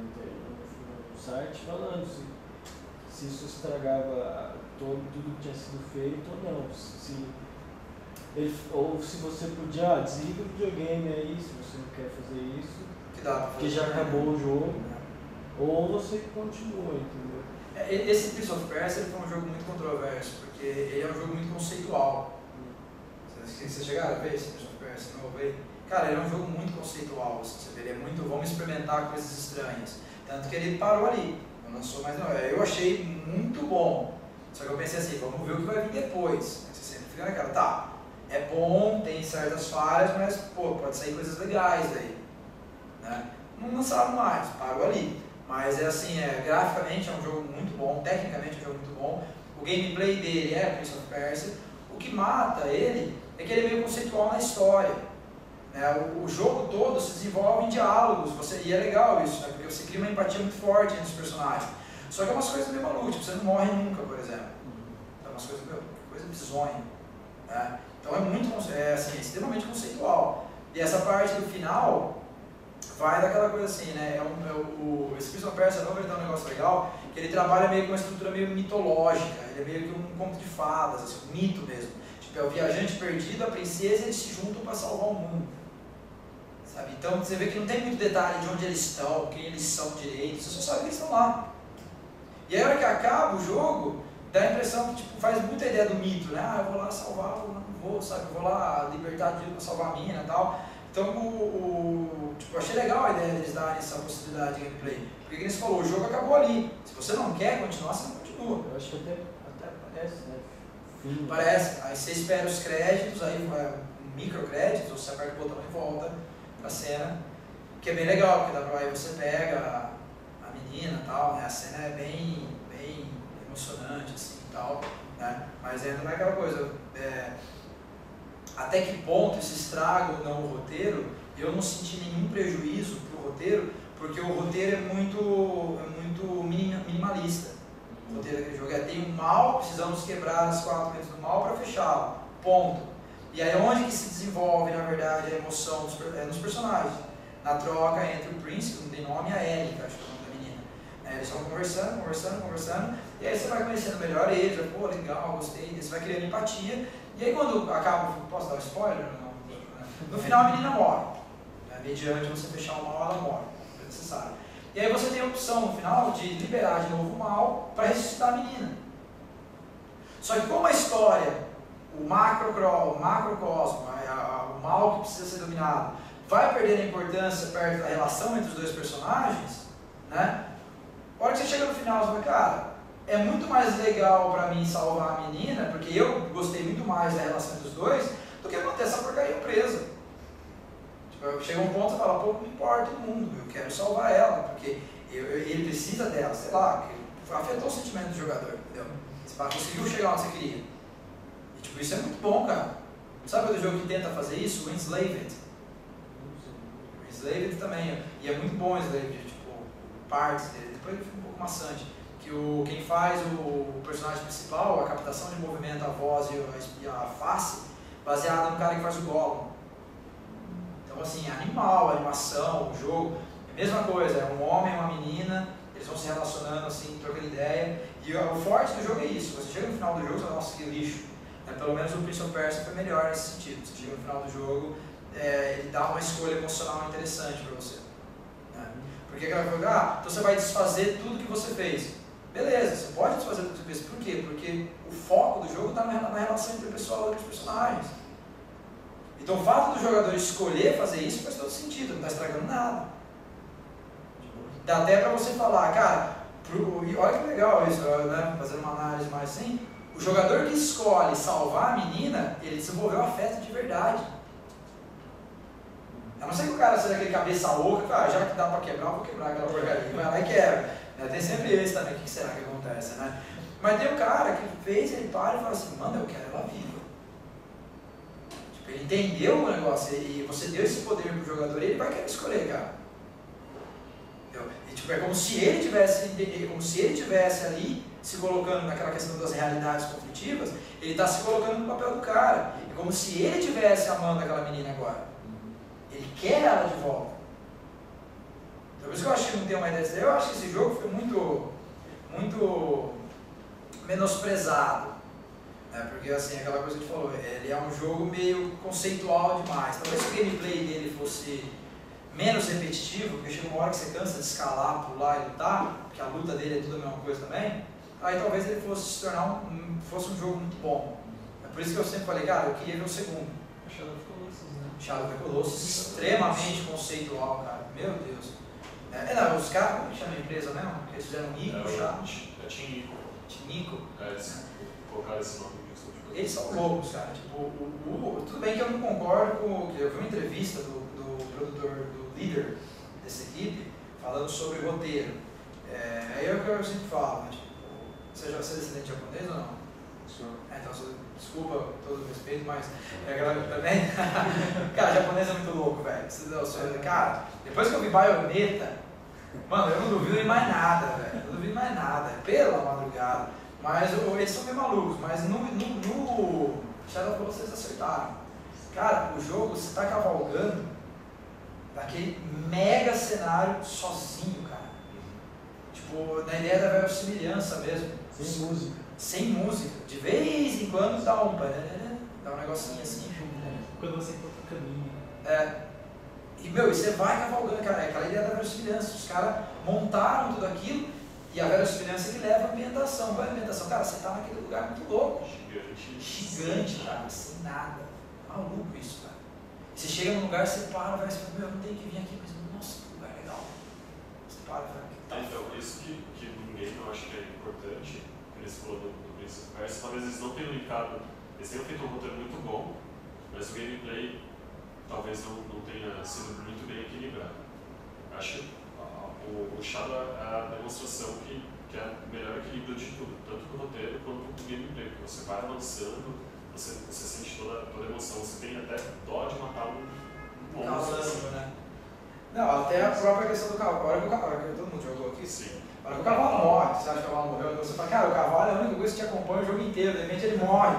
no site falando se isso estragava tudo que tinha sido feito ou não. Ou se você podia, desliga o videogame aí, se você não quer fazer isso, porque já acabou o jogo, ou você continua, entendeu? Esse Prince of Persia foi um jogo muito controverso, porque ele é um jogo muito conceitual. Vocês chegaram a ver esse Prince of Persia novo aí? Cara, ele é um jogo muito conceitual, assim, ele é muito, vamos experimentar coisas estranhas. Tanto que ele parou ali, não lançou mais não. Eu achei muito bom, só que eu pensei assim, vamos ver o que vai vir depois. Você sempre fica naquela, tá, é bom, tem certas falhas, mas pô, pode sair coisas legais aí, né? Não lançaram mais, parou ali. Mas é assim, graficamente é um jogo muito bom, tecnicamente é um jogo muito bom. O gameplay dele é Prince of Persia. O que mata ele é que ele é meio conceitual na história. O jogo todo se desenvolve em diálogos, e é legal isso, né? Porque você cria uma empatia muito forte entre os personagens. Só que é umas coisas meio malucas, você não morre nunca, por exemplo. É umas coisas, coisa bizonha. Né? Então é muito, assim, extremamente conceitual. E essa parte do final vai daquela coisa assim, né? Esse Prince of Persia novo, ele tem um negócio legal, que ele trabalha meio com uma estrutura meio mitológica, ele é meio que um conto de fadas, assim, um mito mesmo. Tipo, é o viajante perdido, a princesa, eles se juntam para salvar o mundo. Sabe? Então você vê que não tem muito detalhe de onde eles estão, quem eles são direito, você só sabe que eles estão lá. E aí a hora que acaba o jogo, dá a impressão que tipo, faz muita ideia do mito, né? Ah, eu vou lá salvar, não vou, sabe? Eu vou lá libertar de para salvar a mina e tal. Então, tipo, eu achei legal a ideia deles darem essa possibilidade de gameplay. Porque, como você falou, o jogo acabou ali. Se você não quer continuar, você não continua. Eu acho que até parece, né? Fim. Parece. Aí você espera os créditos, aí vai microcréditos, ou você aperta o botão e volta pra cena. Que é bem legal, porque dá pra aí você pega a menina e tal, né? A cena é bem emocionante, assim, e tal, né? Mas ainda não é aquela coisa... até que ponto isso estraga ou não o roteiro, eu não senti nenhum prejuízo para o roteiro, porque o roteiro é muito minimalista. O roteiro daquele jogo tem um mal, precisamos quebrar as 4 mentes do mal para fechá-lo, ponto. E aí onde que se desenvolve, na verdade, a emoção nos personagens? Na troca entre o Prince, que não tem nome, e a Ellie, acho que é o nome da menina. Eles vão conversando, e aí você vai conhecendo melhor eles, vai, pô, legal, gostei, você vai criando empatia. E aí quando acaba, posso dar um spoiler? Não. No final a menina morre, né? Mediante você fechar o mal, ela morre, é necessário. E aí você tem a opção no final de liberar de novo o mal para ressuscitar a menina. Só que como a história, o macrocosmo, o mal que precisa ser dominado, vai perdendo a importância perto da relação entre os dois personagens, né? A hora que você chega no final, você fala, cara, é muito mais legal pra mim salvar a menina, porque eu gostei muito mais da relação entre os dois, do que manter essa porcaria presa. Tipo, chega um ponto e fala, pô, não importa o mundo, eu quero salvar ela, porque ele precisa dela, sei lá, afetou o sentimento do jogador, entendeu? Você conseguiu chegar onde você queria. E tipo, isso é muito bom, cara. Sabe outro jogo que tenta fazer isso? O Enslaved. O Enslaved também, e é muito bom o Enslaved, tipo, partes dele, depois ele fica um pouco maçante. Que quem faz o personagem principal, a captação de movimento, a voz e a face, baseada no cara que faz o Gollum. Então assim, animal, a animação, o jogo, é a mesma coisa, é um homem e uma menina, eles vão se relacionando assim, trocando ideia, e o forte do jogo é isso, você chega no final do jogo e fala, nossa, que lixo. Pelo menos o Prince of Persia foi melhor nesse sentido, você chega no final do jogo, ele dá uma escolha emocional interessante para você. Né? Porque aquela coisa, então você vai desfazer tudo que você fez. Beleza, você pode desfazer tudo que você fez. Por quê? Porque o foco do jogo está na relação interpessoal entre os personagens. Então o fato do jogador escolher fazer isso faz todo sentido, não está estragando nada. Dá até para você falar, cara, olha que legal isso, né? Fazendo uma análise mais assim, o jogador que escolhe salvar a menina, ele desenvolveu afeto de verdade. A não ser que o cara seja aquele cabeça louca, já que dá para quebrar, eu vou quebrar aquela porcaria. Vai lá e quebra. Tem sempre esse também, o que será que acontece, né? Mas tem um cara que fez, ele para e fala assim, mano, eu quero ela viva. Tipo, ele entendeu o negócio e você deu esse poder pro jogador e ele vai querer escolher, cara. E, tipo, é como se ele tivesse ali se colocando naquela questão das realidades conflitivas, ele está se colocando no papel do cara. É como se ele estivesse amando aquela menina agora. Ele quer ela de volta. Então, por isso que eu acho que não tem uma ideia disso. Eu acho que esse jogo foi muito menosprezado. Né? Porque, assim, aquela coisa que a gente falou, ele é um jogo meio conceitual demais. Talvez se o gameplay dele fosse menos repetitivo, porque chega uma hora que você cansa de escalar, pular e lutar, porque a luta dele é tudo a mesma coisa também, aí talvez ele fosse se tornar fosse um jogo muito bom. É por isso que eu sempre falei, cara, eu queria ver o segundo. Shadow of Colossus, né? Shadow of Colossus, extremamente conceitual, cara, meu Deus. Não, os caras, como que chama a empresa mesmo? Que eles fizeram Nico, Shadow. É Tinico. Tinico? Eles colocaram esse nome disso. Eles são loucos, cara. Tipo, tudo bem que eu não concordo com. Eu vi uma entrevista do produtor, do líder dessa equipe, falando sobre roteiro. Aí é o que eu sempre falo, né? Tipo, você é descendente japonês ou não? Sim. Então, desculpa todo o respeito, mas a galera também. Cara, japonês é muito louco, velho. Cara, depois que eu vi Bayonetta, mano, eu não duvido em mais nada, velho. Não duvido em mais nada, pela madrugada. Mas eles são meio malucos, mas no Shadow of Colossus vocês acertaram. Cara, o jogo, você tá cavalgando naquele mega cenário sozinho, cara. Tipo, na ideia da verossimilhança mesmo. Sem música. Sem música. De vez em quando dá um negocinho assim. Quando você encontra o caminho. E, meu, e você vai cavalgando, cara. É aquela ideia da verossimilhança. Os caras montaram tudo aquilo e a verossimilhança que leva a ambientação. Qual é a ambientação? Cara, você tá naquele lugar muito louco. Gigante, cara. Sem nada. Maluco isso, cara. Você chega num lugar, você para, vai, você fala, meu, eu não tenho que vir aqui, mas nossa, que lugar legal. Você para e fala, Então, isso que no game eu acho que é importante, que eles falaram do Prince of Persia, talvez eles não tenham linkado, eles tenham feito um roteiro muito bom, mas o gameplay talvez não tenha sido muito bem equilibrado. Acho que o Shadow é a demonstração que é o melhor equilíbrio de tudo, tanto do roteiro quanto do gameplay, porque você vai avançando, você sente toda a emoção, você tem até dó de matar um monstro. Causando, né? Não, até a própria questão do cavalo. Olha que todo mundo jogou aqui. Sim. Olha que o cavalo morre, você acha que o cavalo morreu, você fala, cara, o cavalo é a única coisa que te acompanha o jogo inteiro, de repente ele morre.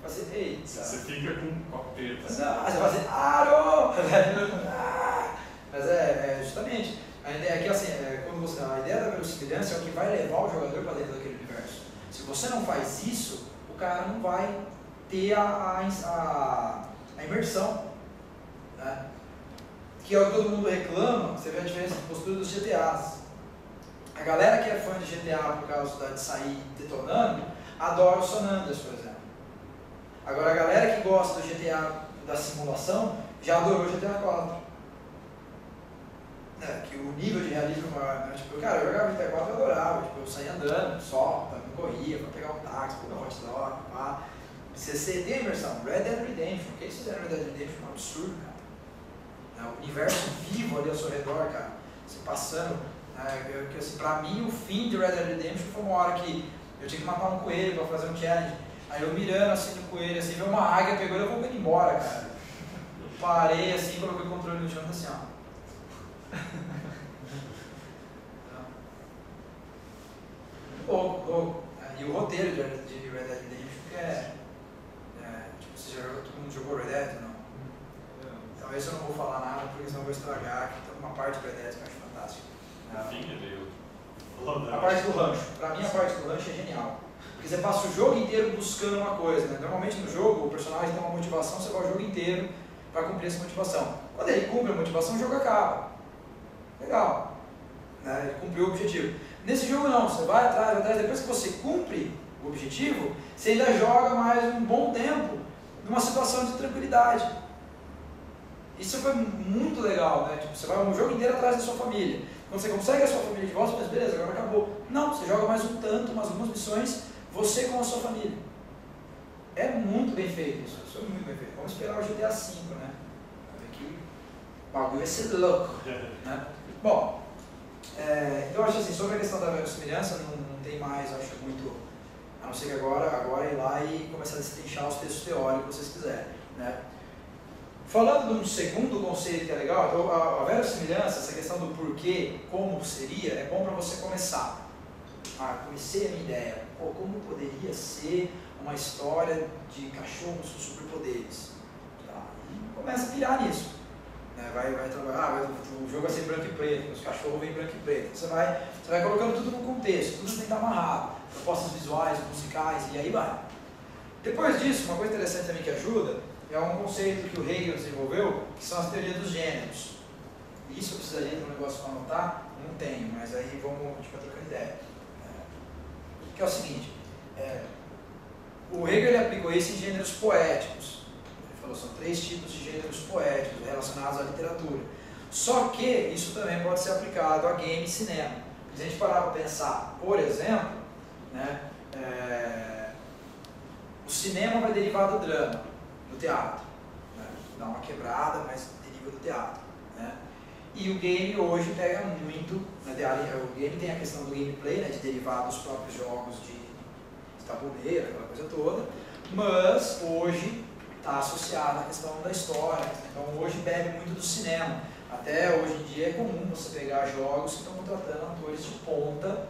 Você, eita. Você fica com a perda. Você vai dizer, aro! Mas justamente, a ideia é que assim, quando você, a ideia da verossimilhança é o que vai levar o jogador para dentro daquele universo. Se você não faz isso, o cara não vai ter a imersão, né? Que é o que todo mundo reclama. Você vê a diferença de postura dos GTAs. A galera que é fã de GTA por causa de sair detonando, adora o San Andreas, por exemplo. Agora a galera que gosta do GTA da simulação, já adorou o GTA 4. Que o nível de realismo é maior, né? Tipo, cara, eu jogava GTA 4 e eu adorava, tipo, eu saía andando, só, também corria, pra pegar um táxi, pegar um hot dog, pá. Você tem a imersão. Red Dead Redemption, o que eles fizeram Red Dead Redemption é um absurdo, cara. O universo vivo ali ao seu redor, cara. Você passando, assim, pra mim o fim de Red Dead Redemption foi uma hora que eu tinha que matar um coelho pra fazer um challenge. Aí eu mirando assim no coelho, assim, veio uma águia, pegou e eu vou indo embora, cara. Eu parei assim, coloquei o controle no chão e assim, ó. Louco. E o roteiro de Red Dead Redemption tipo, todo mundo jogou Red Dead, não? Então esse eu não vou falar nada, porque senão eu vou estragar, que tem uma parte do Red Dead que eu acho fantástica. Enfim, é meio... A parte do rancho. Pra mim a parte do rancho é genial. Porque você passa o jogo inteiro buscando uma coisa, né? Normalmente no jogo o personagem tem uma motivação, você vai o jogo inteiro para cumprir essa motivação. Quando ele cumpre a motivação, o jogo acaba. Legal. Né? Ele cumpriu o objetivo. Nesse jogo não, você vai atrás, depois que você cumpre o objetivo, você ainda joga mais um bom tempo numa situação de tranquilidade. Isso foi muito legal, né? Tipo, você vai um jogo inteiro atrás da sua família. Quando você consegue a sua família de volta, mas beleza, agora acabou. Não, você joga mais um tanto, mais algumas missões, você com a sua família. É muito bem feito isso, é muito bem feito. Vamos esperar o GTA V, né? Pra ver que o bagulho vai ser louco, né? Bom, então eu acho assim, sobre a questão da verossimilhança, não tem mais, acho muito A não ser que agora ir lá e começar a destrinchar os textos teóricos que vocês quiserem, né? Falando de um segundo conceito que é legal, então a verossimilhança, essa questão do porquê, como seria, é bom para você começar. Conhecer a minha ideia. Como poderia ser uma história de cachorros com superpoderes? Tá? E começa a pirar nisso. Né? Vai trabalhar, o jogo vai ser branco e preto, os cachorros vêm branco e preto. Você vai colocando tudo no contexto, tudo tem que estar amarrado. Propostas visuais, musicais, e aí vai. Depois disso, uma coisa interessante também que ajuda é um conceito que o Hegel desenvolveu, que são as teorias dos gêneros. Isso eu precisaria de um negócio para anotar? Não tenho, mas aí a gente vai trocando ideia. Que é o seguinte, o Hegel ele aplicou isso em gêneros poéticos. Ele falou, são 3 tipos de gêneros poéticos relacionados à literatura. Só que isso também pode ser aplicado a game e cinema. Se a gente parar para pensar, por exemplo, né, o cinema vai derivar do drama, do teatro. Né? Dá uma quebrada, mas deriva do teatro. Né? E o game hoje pega muito, né, o game tem a questão do gameplay, né, de derivar dos próprios jogos de tabuleiro, aquela coisa toda, mas hoje está associado à questão da história, então hoje bebe muito do cinema. Até hoje em dia é comum você pegar jogos que estão contratando atores de ponta,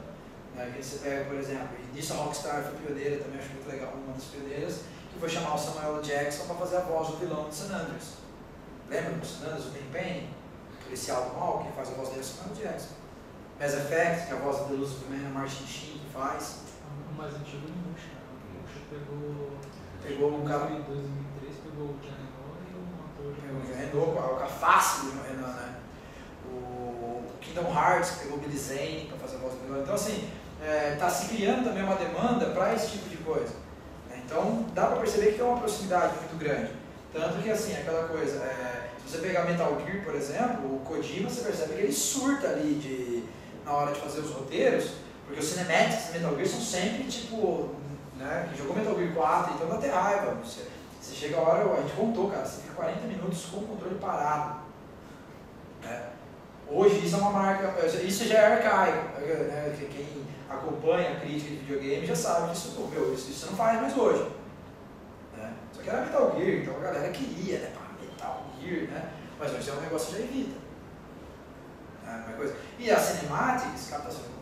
né, que você pega, por exemplo, e nisso a Rockstar foi pioneira, também acho muito legal, uma das pioneiras, que foi chamar o Samuel Jackson para fazer a voz do vilão de San Andreas. Lembra do San Andreas, o Ben Payne? Policial do mal, quem faz a voz dele é o Samuel Jackson. Mass Effect, que a voz da Elizabeth é Martin Sheen que faz. O mais antigo do Musha. O Musha pegou um cara. Em 2003 pegou o Jean Reno e um ator. Pegou o Jean Reno, a face do Jean Reno, né? O Kingdom Hearts, que pegou o Billy Zane para fazer a voz do vilão. Então, assim, está se criando também uma demanda para esse tipo de coisa. Né? Então, dá para perceber que tem uma proximidade muito grande. Tanto que, assim, aquela coisa. Se você pegar Metal Gear, por exemplo, o Kojima, você percebe que ele surta ali na hora de fazer os roteiros, porque os cinematics de Metal Gear são sempre tipo, né, que jogou Metal Gear 4, então dá até raiva. Você chega a hora, a gente contou, cara, você fica 40 minutos com o controle parado. Né? Hoje isso é uma marca, isso já é arcaico, né? Quem acompanha a crítica de videogame já sabe que isso você não faz mais hoje. Né? Só que era Metal Gear, então a galera queria, né? Metal Gear, né? Mas hoje é um negócio que já evita. Uma coisa. E a cinematics, cara, tá sendo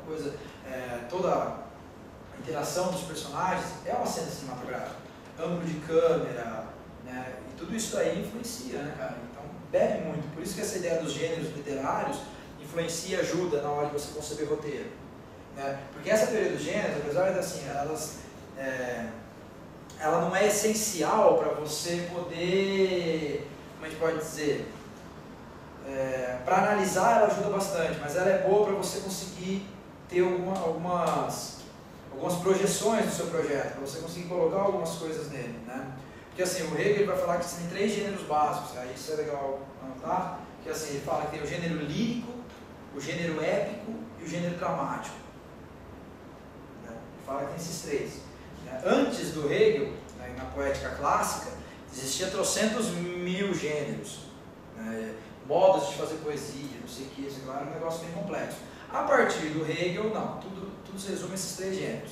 coisa, toda a interação dos personagens é uma cena cinematográfica, ângulo de câmera, né? E tudo isso aí influencia, né, cara? Então bebe muito, por isso que essa ideia dos gêneros literários influencia e ajuda na hora de você conceber roteiro, né? Porque essa teoria dos gêneros, apesar de assim, ela não é essencial para você poder, como a gente pode dizer, para analisar ela ajuda bastante, mas ela é boa para você conseguir ter algumas projeções do seu projeto, para você conseguir colocar algumas coisas nele, né? Porque assim, o Hegel vai falar que tem 3 gêneros básicos, aí isso é legal anotar, que assim, ele fala que tem o gênero lírico, o gênero épico e o gênero dramático. Né? Ele fala que tem esses 3. Né? Antes do Hegel, né, na poética clássica, existia trocentos mil gêneros, né? Modos de fazer poesia, não sei o que, isso lá, é um negócio bem complexo. A partir do Hegel, não, tudo se resume a esses 3 gêneros.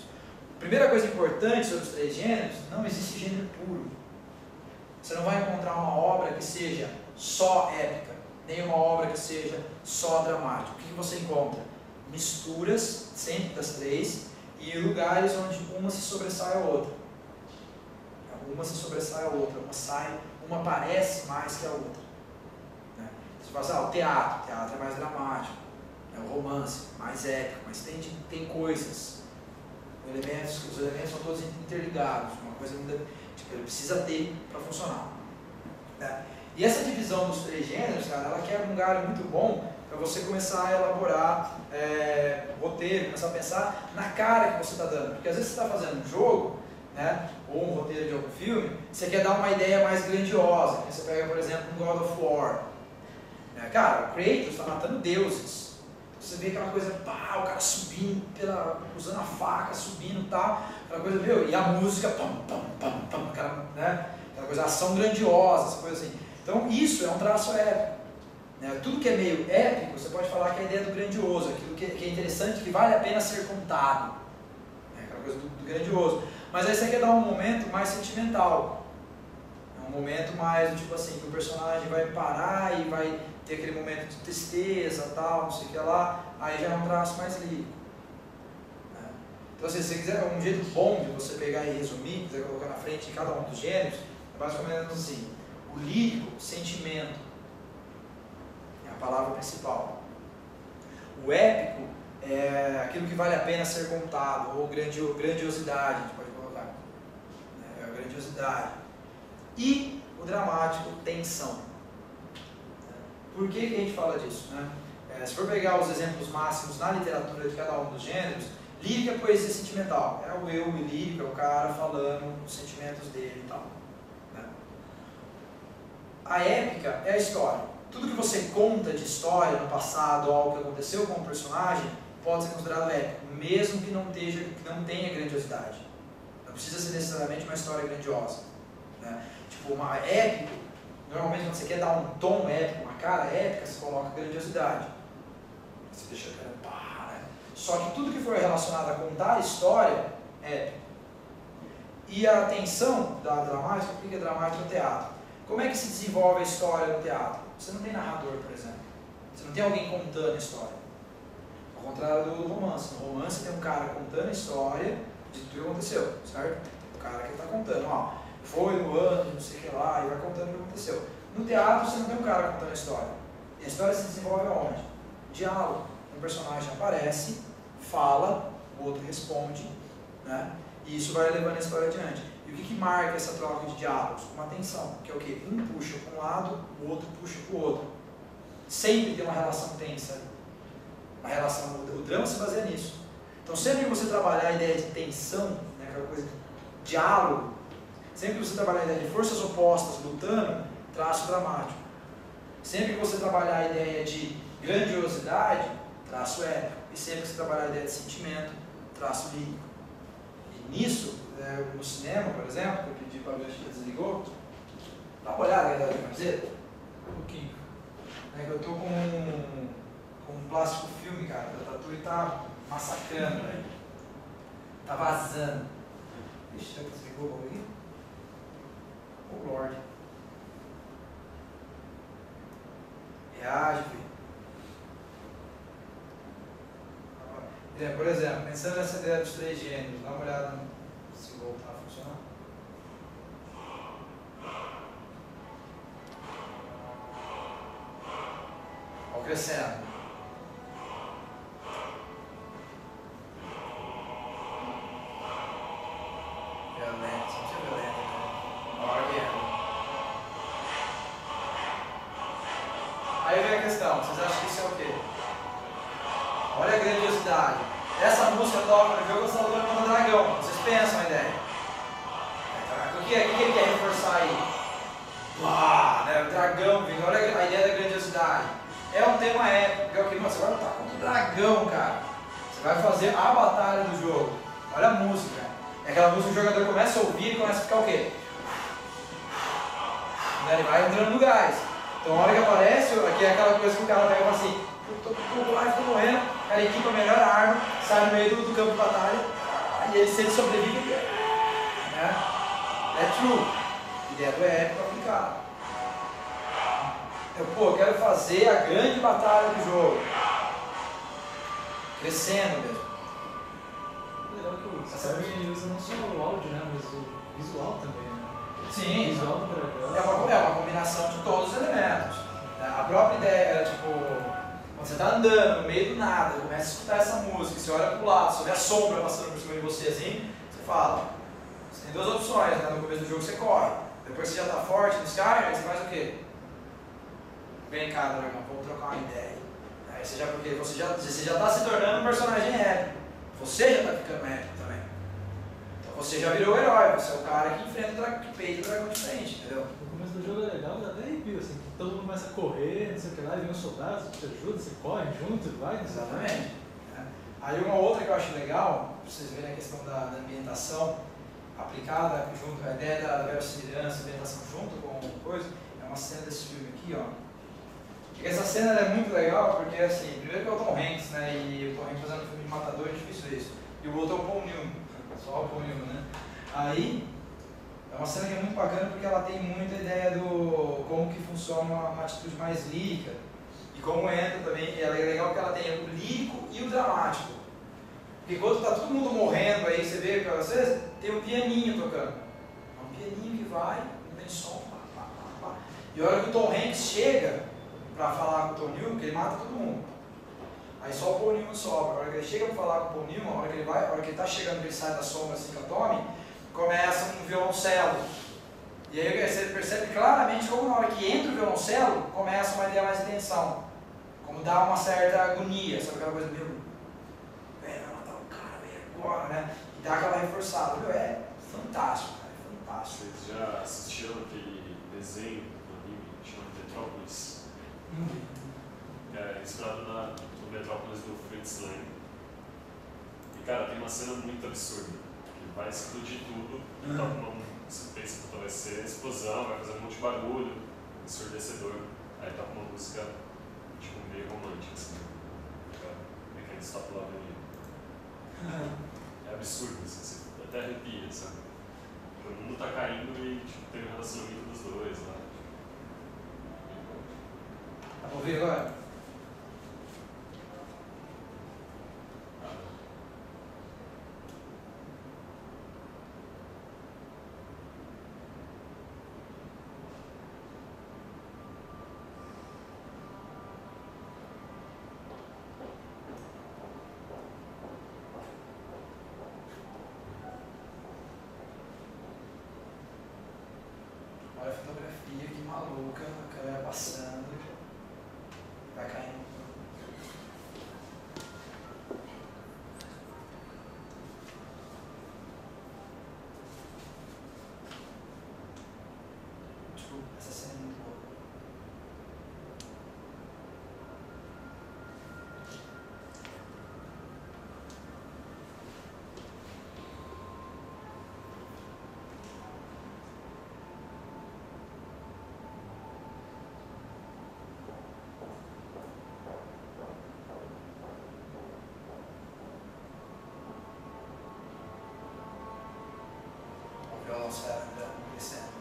Primeira coisa importante sobre os 3 gêneros, não existe gênero puro. Você não vai encontrar uma obra que seja só épica, nem uma obra que seja só dramática. O que você encontra? Misturas, sempre das 3, e lugares onde uma se sobressai à outra. Uma se sobressai à outra, uma parece mais que a outra. Você fala, o teatro é mais dramático, o romance, mais épico, mas tem coisas, os elementos são todos interligados, uma coisa ainda, ele precisa ter para funcionar. Né? E essa divisão dos 3 gêneros, cara, ela quebra um galho muito bom para você começar a elaborar roteiro, começar a pensar na cara que você está dando, porque às vezes você está fazendo um jogo, né, ou um roteiro de algum filme, você quer dar uma ideia mais grandiosa, você pega, por exemplo, um God of War. Cara, o Kratos está matando deuses. Você vê aquela coisa, pá, o cara subindo, usando a faca, subindo e tal, aquela coisa, e a música, aquela coisa, ação grandiosa, essa coisa assim. Então isso é um traço épico. Né? Tudo que é meio épico, você pode falar que é a ideia do grandioso, aquilo que é interessante, que vale a pena ser contado. Né? Aquela coisa do grandioso. Mas aí você quer dar um momento mais sentimental. É um momento mais, tipo assim, que o personagem vai parar e vai ter aquele momento de tristeza, tal, não sei o que lá, aí já é um traço mais lírico. Né? Então, se você quiser, um jeito bom de você pegar e resumir, quiser colocar na frente de cada um dos gêneros, é basicamente assim: o lírico, sentimento, é a palavra principal. O épico é aquilo que vale a pena ser contado, ou grandiosidade, a gente pode colocar. É a grandiosidade. E o dramático, tensão. Por que a gente fala disso? Né? Se for pegar os exemplos máximos na literatura de cada um dos gêneros, lírica é poesia sentimental. É o eu lírico, é o cara falando os sentimentos dele e tal. Né? A épica é a história. Tudo que você conta de história no passado, ou algo que aconteceu com um personagem, pode ser considerado épico, mesmo que não tenha grandiosidade. Não precisa ser necessariamente uma história grandiosa. Né? Tipo, uma épico, normalmente quando você quer dar um tom épico, uma cara épica, você coloca grandiosidade. Você deixa a cara pá, né? Só que tudo que for relacionado a contar a história é épico. E a tensão da dramática, por que é dramática no teatro? Como é que se desenvolve a história no teatro? Você não tem narrador, por exemplo. Você não tem alguém contando a história. Ao contrário do romance. No romance tem um cara contando a história de tudo que aconteceu, certo? O cara que está contando, ó, foi no ano, não sei o que lá, e vai contando o que aconteceu. No teatro você não tem um cara contando a história. E a história se desenvolve aonde? Diálogo. Um personagem aparece, fala, o outro responde, né? E isso vai levando a história adiante. E o que marca essa troca de diálogos? Uma tensão, que é o quê? Um puxa para um lado, o outro puxa para o outro. Sempre tem uma relação tensa ali. Uma relação, o drama se baseia nisso. Então sempre que você trabalhar a ideia de tensão, né, aquela coisa de diálogo, sempre que você trabalhar a ideia de forças opostas lutando, traço dramático. Sempre que você trabalhar a ideia de grandiosidade, traço épico. E sempre que você trabalhar a ideia de sentimento, traço lírico. E nisso, no cinema, por exemplo, que eu pedi para ver se desligou, dá uma olhada aí da camiseta. Um pouquinho. É que eu tô com um plástico filme, cara, da Tatu e tá massacrando, velho. Tá vazando. Ixi, será que desligou o bagulho aqui? Oh, Lord. Reage, filho. Por exemplo, pensando nessa ideia dos 3 gêneros, dá uma olhada se voltar a funcionar. Ó, crescendo. Violento, sempre violento, né? A hora que entra. Aí vem a questão, vocês acham que isso é o quê? Olha a grandiosidade. Essa música toca no jogo Salvador contra o Dragão. Vocês pensam a ideia? O que ele quer reforçar aí? Né? O dragão vindo, olha a ideia da grandiosidade. É um tema épico, é o que você vai lutar contra o dragão, cara. Você vai fazer a batalha do jogo. Olha a música. É aquela música que o jogador começa a ouvir e começa a ficar o quê? Ele vai entrando no gás. Então a hora que aparece, aqui é aquela coisa que o cara pega e fala assim, eu tô lá e tô morrendo, o cara equipa a melhor arma, sai no meio do campo de batalha, e ele, se ele sobrevive, né? É true. Ideia do épico aplicado. Eu quero fazer a grande batalha do jogo. Crescendo mesmo. Legal que o Skyrim usa não só o áudio, né, mas o visual também, né? Sim. O visual do dragão. É uma combinação de todos os elementos. A própria ideia era tipo, quando você está andando no meio do nada, começa a escutar essa música, você olha para o lado, você vê a sombra passando por cima de você assim, você fala, você tem 2 opções, né? No começo do jogo você corre, depois você já está forte no Skyrim, aí você faz o quê? Vem cá, dragão, vamos trocar uma ideia. Aí você já está se tornando um personagem épico, você já está ficando épico também. Então você já virou o herói, você é o cara que enfrenta o dragão, que peita o dragão de frente, entendeu? No começo do jogo é legal, dá até arrepio, assim, todo mundo começa a correr, não sei o que lá, e vem os soldados, te ajuda, você corre junto, vai, não sei o que. Exatamente. Aí uma outra que eu acho legal, pra vocês verem a questão da ambientação aplicada junto, a ideia da verossimilhança, ambientação junto com coisa, é uma cena desse filme aqui, ó. Essa cena é muito legal porque, assim, primeiro que é o Tom Hanks, né, e o Tom Hanks fazendo um filme de matador é difícil isso. E o outro é o Paul Newman, só o Paul Newman, né. Aí, é uma cena que é muito bacana porque ela tem muita ideia do como que funciona uma atitude mais lírica e como entra também, e ela é legal porque ela tem o lírico e o dramático. Porque quando tá todo mundo morrendo aí, você vê que às vezes tem um pianinho tocando. É um pianinho que vai, não tem som, pá, pá, pá, pá. E a hora que o Tom Hanks chega para falar com o Paul Newman, porque ele mata todo mundo. Aí só o Paul Newman sobra. A hora que ele chega para falar com o Paul Newman, a hora que ele vai, a hora que ele está chegando, que ele sai da sombra assim com a Tommy, começa um violoncelo. E aí você percebe claramente como na hora que entra o violoncelo, começa uma ideia mais de tensão. Como dá uma certa agonia, sabe aquela coisa meio, velho, vai matar o cara, velho, agora, né? E dá aquela reforçada. Meu, é fantástico, cara, é fantástico. Vocês já assistiram aquele desenho do anime chamado Metrópolis? É inspirado no Metrópolis do Fritz Lang. E cara, tem uma cena muito absurda, que vai explodir tudo, e toca você pensa que vai ser explosão, vai fazer um monte de barulho, ensurdecedor. Aí toca uma música tipo meio romântica, assim. Meio que a gente está pulando ali. É absurdo, assim, você até arrepia, sabe? Porque o mundo tá caindo e tipo, tem um relacionamento dos dois lá. Dá pra ouvir agora? Olha a fotografia, que maluca, a câmera passando, vai caindo. Desculpa, essa cena é muito boa. O violoncelo crescendo.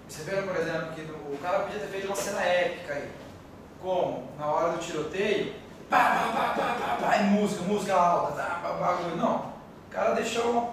Você vê, por exemplo, que o cara podia ter feito uma cena épica aí. Como? Na hora do tiroteio, pá, pá, pá, pá, pá, pá, e música alta, tá, bagulho. Não. O cara deixou um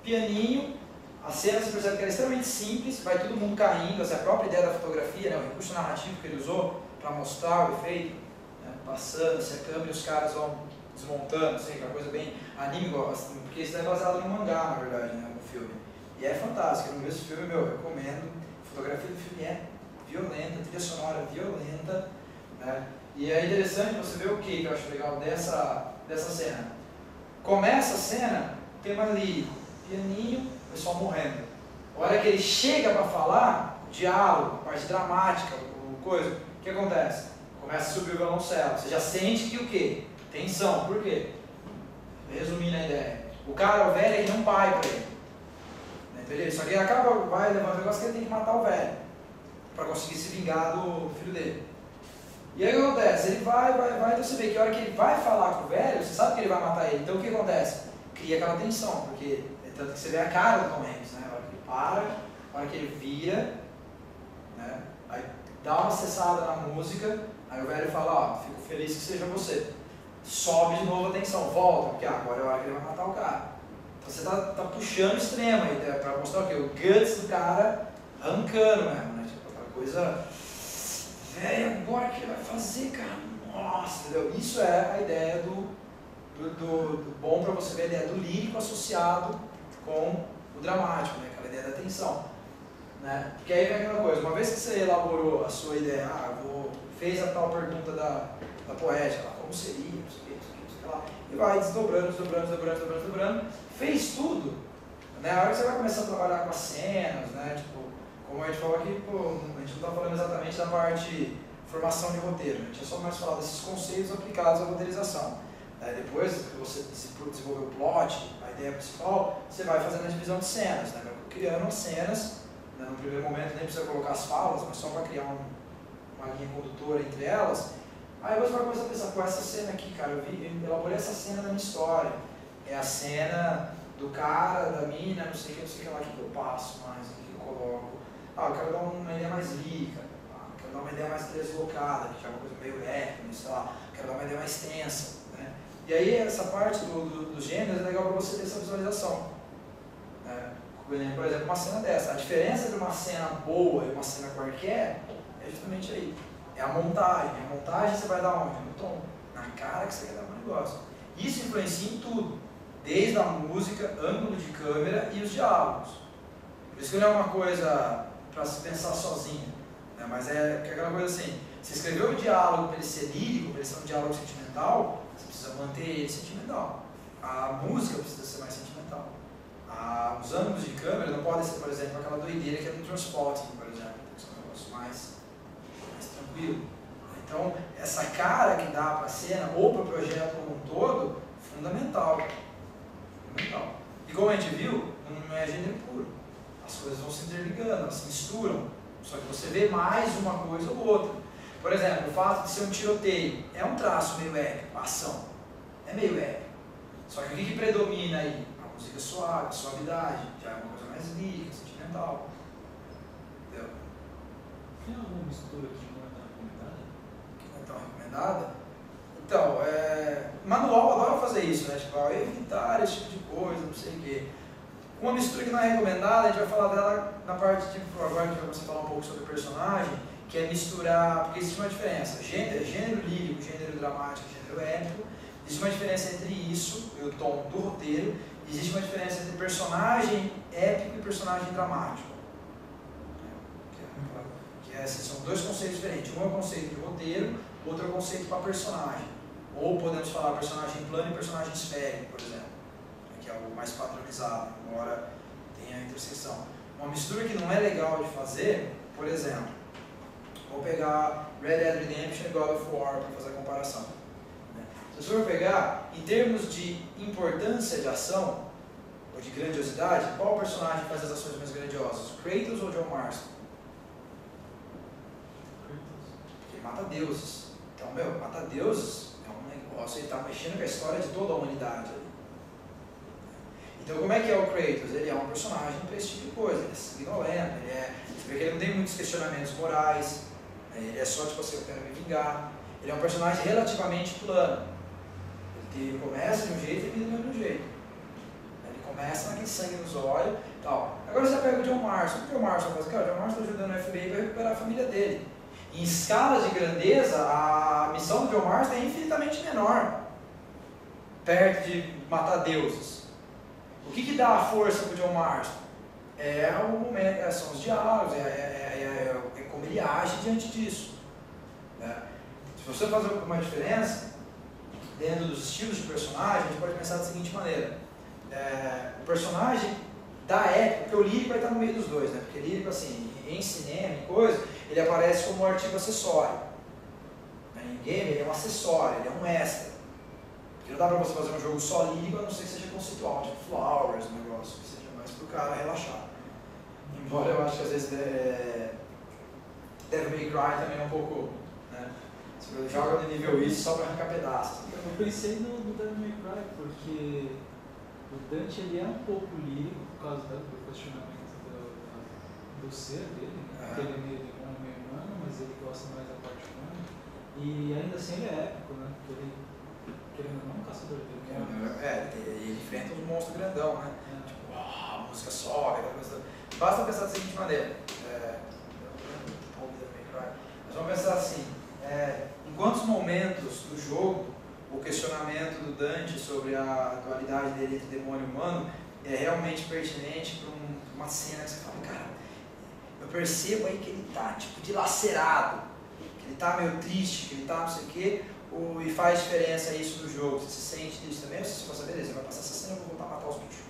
pianinho, a cena você percebe que era extremamente simples, vai todo mundo caindo, essa é a própria ideia da fotografia, né, o recurso narrativo que ele usou para mostrar o efeito, né, passando, se a câmera e os caras vão desmontando, assim, aquela coisa bem anime, assim, porque isso é baseado no mangá, na verdade, né, no filme. E é fantástico, eu não vi esse filme, meu, eu recomendo. A fotografia do filme é violenta, a trilha sonora violenta, né? E é interessante você ver o que eu acho legal dessa cena. Começa a cena, tema lírico, pianinho, o pessoal morrendo. A hora que ele chega para falar, o diálogo, a parte dramática, coisa, o que acontece? Começa a subir o violoncelo, você já sente que o quê? Tensão, por quê? Resumindo a ideia, o cara, o velho, ele não pai para ele. Beleza? Só que ele vai levando o negócio que ele tem que matar o velho para conseguir se vingar do filho dele. E aí o que acontece? Ele vai, então você vê que a hora que ele vai falar com o velho, você sabe que ele vai matar ele. Então o que acontece? Cria aquela tensão, porque é tanto que você vê a cara do Tom Hanks, né? A hora que ele para, a na hora que ele vira, né? Aí dá uma acessada na música, aí o velho fala, ó, fico feliz que seja você. Sobe de novo a tensão, volta, porque agora é a hora que ele vai matar o cara. Então você tá puxando o extremo aí, né, pra mostrar o quê? O guts do cara arrancando mesmo, né? Tipo, aquela coisa, velho, agora que ele vai fazer, cara, nossa, entendeu? Isso é a ideia do bom pra você ver a ideia do lírico associado com o dramático, né? Aquela ideia da tensão. Né? Porque aí vem aquela coisa, uma vez que você elaborou a sua ideia, fez a tal pergunta da poética, como seria, não sei o que lá, e vai desdobrando, fez tudo, né? A hora que você vai começar a trabalhar com as cenas, né? Tipo, como a gente falou aqui, pô, a gente não está falando exatamente da parte formação de roteiro, a gente é só mais falar desses conceitos aplicados à roteirização. Depois que você desenvolver o plot, a ideia principal, você vai fazendo a divisão de cenas, né? Criando cenas. No primeiro momento nem precisa colocar as falas, mas só para criar uma linha condutora entre elas. Aí você vai começar a pensar, pô, essa cena aqui, cara, eu elaborei essa cena na minha história. É a cena do cara, da mina, não sei o que lá, que eu passo mais, o que eu coloco. Eu quero dar uma ideia mais rica, quero dar uma ideia mais deslocada, que é uma coisa meio épica, sei lá, quero dar uma ideia mais tensa. Né? E aí essa parte dos gêneros é legal para você ter essa visualização. Né? Por exemplo, uma cena dessa. A diferença de uma cena boa e uma cena qualquer é justamente aí. É a montagem. A montagem você vai dar onde? No tom. Na cara que você quer dar um negócio. Isso influencia em tudo. Desde a música, ângulo de câmera e os diálogos. Por isso que não é uma coisa para se pensar sozinho. Né? Mas é aquela coisa assim. Você escreveu o diálogo para ele ser lírico, para ele ser um diálogo sentimental, você precisa manter ele sentimental. A música precisa ser mais sentimental. Os ângulos de câmera não podem ser, por exemplo, aquela doideira que é do Transpotting, por exemplo, que são um negócio mais tranquilo. Então, essa cara que dá para a cena ou para o projeto como um todo, fundamental. Fundamental. E como a gente viu, não é gênero puro. As coisas vão se interligando, elas se misturam. Só que você vê mais uma coisa ou outra. Por exemplo, o fato de ser um tiroteio é um traço meio épico, a ação. É meio épico. Só que o que predomina aí? Música suave, suavidade, já é uma coisa mais lírica, sentimental. Entendeu? Tem alguma mistura que não é tão recomendada? Não é tão recomendada? Então, manual adora fazer isso, né? Tipo, evitar esse tipo de coisa, não sei o quê. Uma mistura que não é recomendada, a gente vai falar dela na parte, tipo, agora a gente vai começar a falar um pouco sobre o personagem, que é misturar, porque existe uma diferença. Gênero lírico, gênero dramático, gênero épico. Existe uma diferença entre isso e o tom do roteiro. Existe uma diferença entre personagem épico e personagem dramático. São dois conceitos diferentes. Um é o conceito de roteiro, outro é o conceito para personagem. Ou podemos falar personagem plano e personagem esférico, por exemplo, que é o mais padronizado, embora tenha a interseção. Uma mistura que não é legal de fazer, por exemplo, vou pegar Red Dead Redemption e God of War para fazer a comparação. Se você for pegar, em termos de importância de ação, ou de grandiosidade, qual personagem faz as ações mais grandiosas? Kratos ou John Marston? Porque mata deuses. Então, mata deuses é um negócio, ele está mexendo com a história de toda a humanidade. Então, como é que é o Kratos? Ele é um personagem para esse tipo de coisa, ele é sanguinolento, você vê que ele não tem muitos questionamentos morais, ele é só tipo assim, eu quero me vingar. Ele é um personagem relativamente plano. Ele começa de um jeito e termina de um jeito. Ele começa naquele sangue nos olhos e tal. Agora você pega o John Marston. O que o John Marston faz? Cara, o John Marston está ajudando o FBI para recuperar a família dele. Em escalas de grandeza, a missão do John Marston é infinitamente menor. Perto de matar deuses. O que dá a força para o John Marston? É o momento, são os diálogos, é como ele age diante disso. Né? Se você fazer uma diferença, dentro dos estilos de personagem, a gente pode pensar da seguinte maneira. O personagem da época, porque o lírico vai estar no meio dos dois, né? Porque lírico, assim, em cinema, em coisa, ele aparece como um artigo acessório. Em game, ele é um acessório, ele é um extra. Porque não dá pra você fazer um jogo só lírico, a não ser que seja conceitual, tipo Flowers, um negócio que seja mais pro cara relaxar. Embora eu acho que às vezes Devil May Cry também é um pouco, né? Você joga no nível isso só para arrancar pedaços. Eu pensei no Devil May Cry, porque o Dante ele é um pouco lírico por causa do questionamento do ser dele, né? Ele é meio demônio, meio humano, mas ele gosta mais da parte humana. E ainda assim ele é épico, né? Porque ele, querendo ou não, é um caçador de demônios. Ele enfrenta um monstro grandão, né? Tipo, a música sobe, aquela coisa. Basta pensar da seguinte maneira. Nós vamos pensar assim, em quantos momentos do jogo o questionamento do Dante sobre a dualidade dele entre demônio e humano é realmente pertinente para uma cena que você fala, cara, eu percebo aí que ele está tipo dilacerado, que ele está meio triste, que ele está não sei o quê, e faz diferença isso no jogo. Você se sente isso também? Ou você fala, beleza, vai passar essa cena, eu vou voltar a matar os bichos.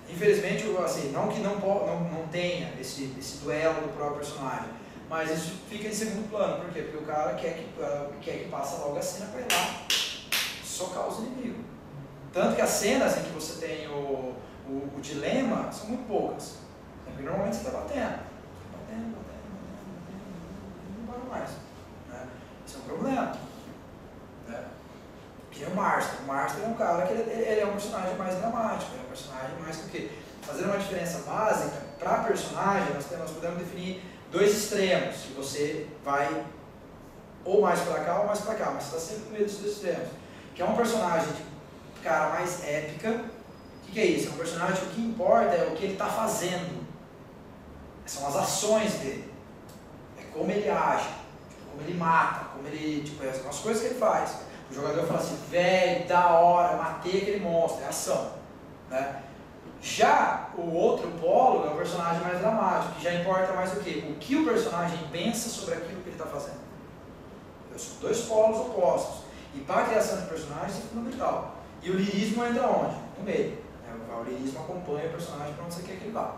Infelizmente, assim, não que não tenha esse duelo do próprio personagem, mas isso fica em segundo plano. Por quê? Porque o cara quer que passe logo a cena para ir lá socar os inimigos. Tanto que as cenas em que você tem o dilema são muito poucas. Porque normalmente você está batendo, não para mais. Né? Isso é um problema. Né? Que é o Marston. O Marston é um cara que ele é um personagem mais dramático, é um personagem mais do que. Fazendo uma diferença básica, para personagem, nós podemos definir dois extremos, que você vai ou mais para cá ou mais para cá, mas você está sempre no meio dos dois extremos. Que é um personagem de cara mais épica. O que é isso? É um personagem, o que importa é o que ele está fazendo. São as ações dele. É como ele age, como ele mata, como ele. São as coisas que ele faz. O jogador fala assim, velho, da hora, matei aquele monstro, é ação. Né? Já o outro polo é um personagem mais dramático, que já importa mais o quê? O que o personagem pensa sobre aquilo que ele está fazendo. São dois polos opostos. E para a criação de personagens é fundamental. E o lirismo entra onde? No meio. O lirismo acompanha o personagem para onde você quer que ele vá.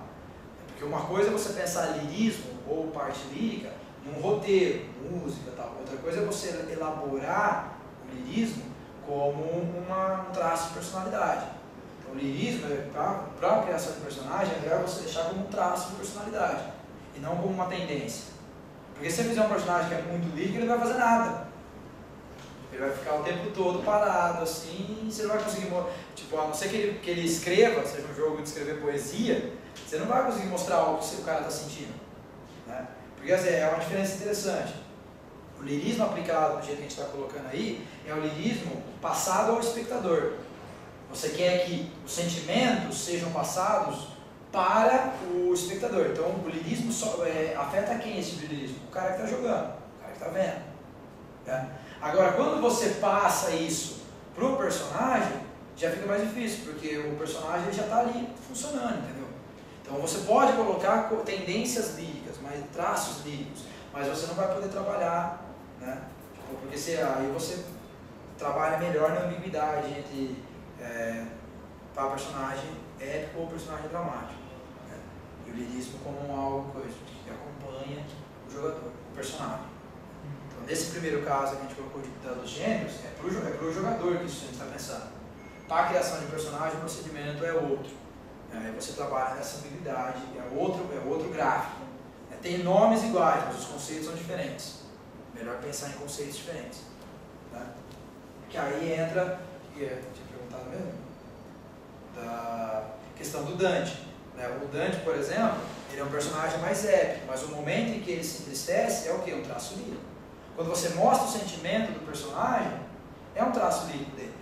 Porque uma coisa é você pensar lirismo ou parte lírica num roteiro, música e tal. Outra coisa é você elaborar o lirismo como um traço de personalidade. Então, o lirismo, para a criação de personagem, é melhor você deixar como um traço de personalidade e não como uma tendência. Porque se você fizer um personagem que é muito lírico, ele não vai fazer nada. Ele vai ficar o tempo todo parado, assim, e você não vai conseguir, tipo, a não ser que ele escreva, seja um jogo de escrever poesia, você não vai conseguir mostrar o que o cara está sentindo. Né? Porque assim, é uma diferença interessante. O lirismo aplicado do jeito que a gente está colocando aí, é o lirismo passado ao espectador. Você quer que os sentimentos sejam passados para o espectador. Então, o lirismo afeta quem esse lirismo? O cara que está jogando, o cara que está vendo. Né? Agora, quando você passa isso para o personagem, já fica mais difícil, porque o personagem já está ali funcionando, entendeu? Então, você pode colocar tendências líricas, traços líricos, mas você não vai poder trabalhar, né? Porque aí você trabalha melhor na ambiguidade entre para personagem épico ou personagem dramático. Né? E o lirismo como algo que acompanha o jogador, o personagem. Então, nesse primeiro caso que a gente colocou dos gêneros, é para o jogador que isso a gente está pensando. Para a criação de personagem, o procedimento é outro. Aí você trabalha nessa ambiguidade, é outro gráfico. Tem nomes iguais, mas os conceitos são diferentes. Melhor pensar em conceitos diferentes. Né? Que aí entra, tinha perguntado mesmo, da questão do Dante. Né? O Dante, por exemplo, ele é um personagem mais épico, mas o momento em que ele se entristece é o quê? Um traço lírico. Quando você mostra o sentimento do personagem, é um traço lírico dele,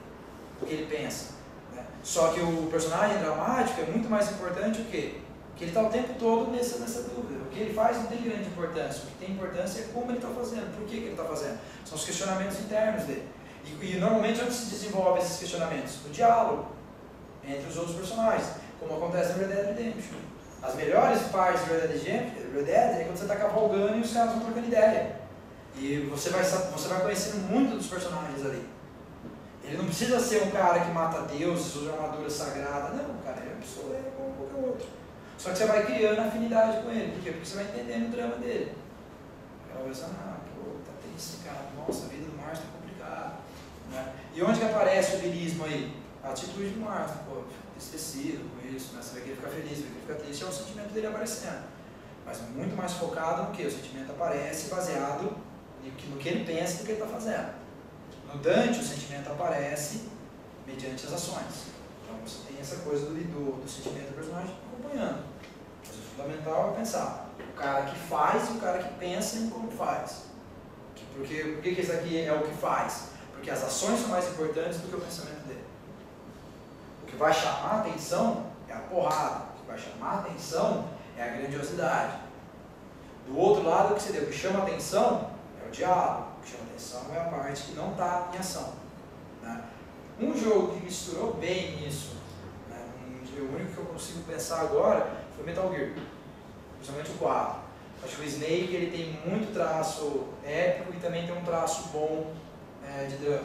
o que ele pensa. Né? Só que o personagem dramático é muito mais importante o quê? Que ele está o tempo todo nessa dúvida. O que ele faz não tem grande importância. O que tem importância é como ele está fazendo, por que ele está fazendo. São os questionamentos internos dele. E normalmente onde se desenvolvem esses questionamentos? No diálogo entre os outros personagens, como acontece no Red Dead Redemption. As melhores partes do Red Dead é quando você está cavalgando e os caras vão trocando ideia. E você vai conhecendo muito dos personagens ali. Ele não precisa ser um cara que mata deuses, usa armadura sagrada. Não, cara, ele é uma pessoa como qualquer outro. Só que você vai criando afinidade com ele. Por quê? Porque você vai entendendo o drama dele. Ela vai pensando, tá triste, cara. Nossa, a vida do Marston é complicada. Né? E onde que aparece o lirismo aí? A atitude do Marston, entristecido com isso, né? Você vê que ele fica feliz, vê que ele fica triste, é o sentimento dele aparecendo. Mas muito mais focado no que? O sentimento aparece baseado no que ele pensa e no que ele está fazendo. No Dante, o sentimento aparece mediante as ações. Então você tem essa coisa do sentimento do personagem acompanhando. Mas o fundamental é pensar. O cara que faz e o cara que pensa em como faz. Por que esse aqui é o que faz? Porque as ações são mais importantes do que o pensamento dele. O que vai chamar a atenção é a porrada. O que vai chamar a atenção é a grandiosidade. Do outro lado, o que chama a atenção é o diálogo. O que chama a atenção é a parte que não está em ação. Né? Um jogo que misturou bem isso, né? O único que eu consigo pensar agora foi Metal Gear, principalmente o 4. Acho que o Snake ele tem muito traço épico e também tem um traço bom de drama.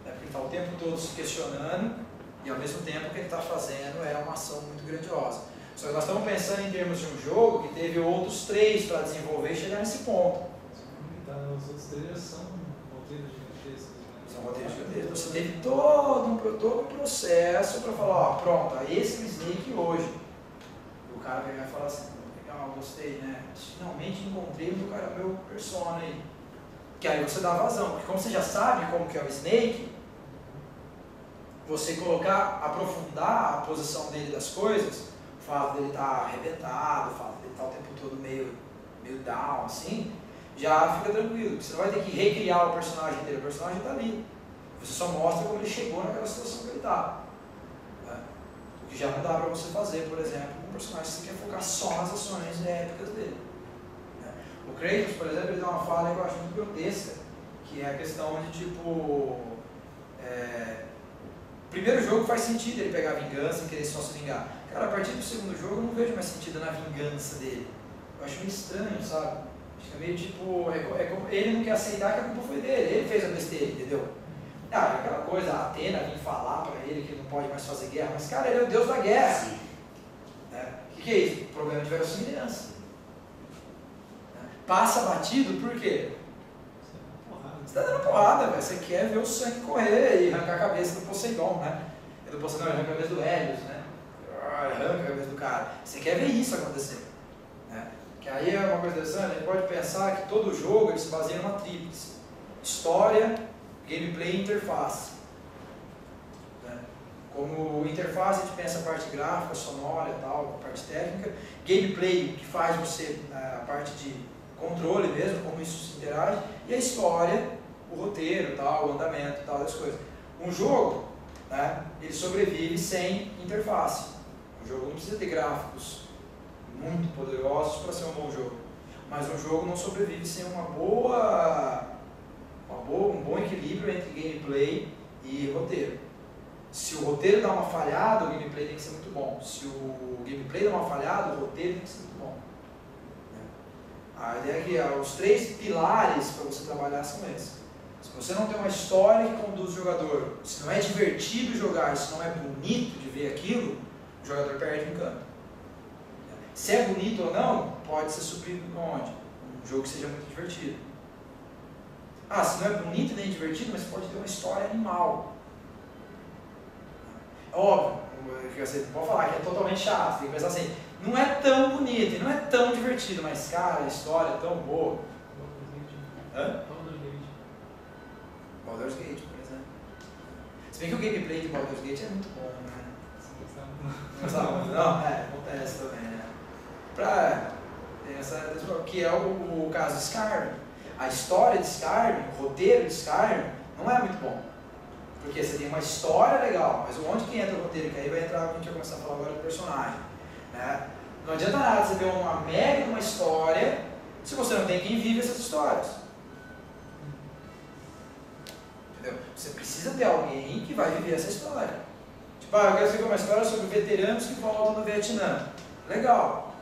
Né? Porque ele está o tempo todo se questionando e ao mesmo tempo o que ele está fazendo é uma ação muito grandiosa. Só que nós estamos pensando em termos de um jogo que teve outros 3 para desenvolver e chegar nesse ponto. Os outros 3 são roteiros gigantescos. São roteiros gigantescos. Você teve todo um processo para falar, ó, pronto, esse é o Snake hoje. E o cara vai falar assim, legal, gostei, né? Finalmente encontrei o meu persona aí. Que aí você dá vazão, porque como você já sabe como que é o Snake, você aprofundar a posição dele das coisas, o fato dele estar arrebentado, o fato dele estar o tempo todo meio down, assim, já fica tranquilo, porque você não vai ter que recriar o personagem dele, o personagem está ali. Você só mostra como ele chegou naquela situação que ele está. Né? O que já não dá para você fazer, por exemplo, com um personagem que você quer focar só nas ações épicas dele. Né? O Kratos, por exemplo, ele tem uma fala que eu acho muito grotesca, que é a questão de tipo... primeiro jogo faz sentido ele pegar a vingança e querer só se vingar. Cara, a partir do segundo jogo eu não vejo mais sentido na vingança dele. Eu acho meio estranho, sabe? Acho que é meio tipo, ele não quer aceitar que a culpa foi dele, ele fez a besteira, entendeu? Ah, é aquela coisa, a Atena vir falar pra ele que ele não pode mais fazer guerra, mas cara, ele é o deus da guerra. Né? O que é isso? Problema de verossimilhança. Passa batido por quê? Você está dando porrada, véio. Você quer ver o sangue correr e arrancar a cabeça do Poseidon, né? É do Poseidon, arranca a cabeça do Hélios, né? Arranca a cabeça do cara. Você quer ver isso acontecer. Né? Que aí é uma coisa interessante, a gente pode pensar que todo jogo ele se baseia numa tríplice. História, gameplay e interface. Né? Como interface a gente pensa a parte gráfica, sonora e tal, a parte técnica. Gameplay, que faz você a parte de controle mesmo, como isso se interage. E a história, o roteiro, tal, o andamento tal, das coisas. Um jogo, né, ele sobrevive sem interface. Um jogo não precisa ter gráficos muito poderosos para ser um bom jogo. Mas um jogo não sobrevive sem um bom equilíbrio entre gameplay e roteiro. Se o roteiro dá uma falhada, o gameplay tem que ser muito bom. Se o gameplay dá uma falhada, o roteiro tem que ser muito bom. A ideia é que os 3 pilares para você trabalhar são esses. Se você não tem uma história que conduz o jogador, se não é divertido jogar, se não é bonito de ver aquilo, o jogador perde o encanto. Se é bonito ou não, pode ser suprido com onde? Um jogo que seja muito divertido. Ah, se não é bonito nem divertido, mas pode ter uma história animal. É óbvio, você pode falar que é totalmente chato, você tem que pensar assim, não é tão bonito e não é tão divertido, mas cara, a história é tão boa. Hã? Baldur's Gate, por exemplo. Se bem que o gameplay de Baldur's Gate é muito bom, né? Não gostava muito? Não? Acontece também, né? Que é o caso de Skyrim. A história de Skyrim, o roteiro de Skyrim, não é muito bom. Porque você tem uma história legal, mas onde que entra o roteiro? Que aí vai entrar, a gente vai começar a falar agora do personagem. Né? Não adianta nada você ter uma mega uma história se você não tem quem vive essas histórias. Entendeu? Você precisa ter alguém que vai viver essa história. Tipo, eu quero escrever uma história sobre veteranos que voltam do Vietnã. Legal.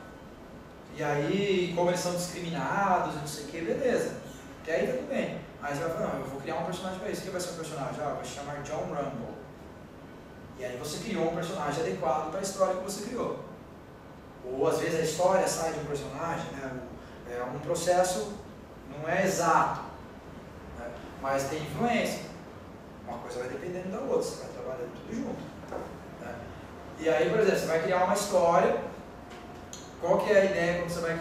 E aí, como eles são discriminados, não sei o que, beleza. Até aí tudo bem. Aí você vai falar, não, eu vou criar um personagem para isso. Quem vai ser o personagem? Vai se chamar John Rumble. E aí você criou um personagem adequado para a história que você criou. Ou às vezes a história sai de um personagem, né? É um processo, não é exato, né? Mas tem influência. Uma coisa vai dependendo da outra, você vai trabalhando tudo junto. Né? E aí, por exemplo, você vai criar uma história. Qual que é a ideia quando você vai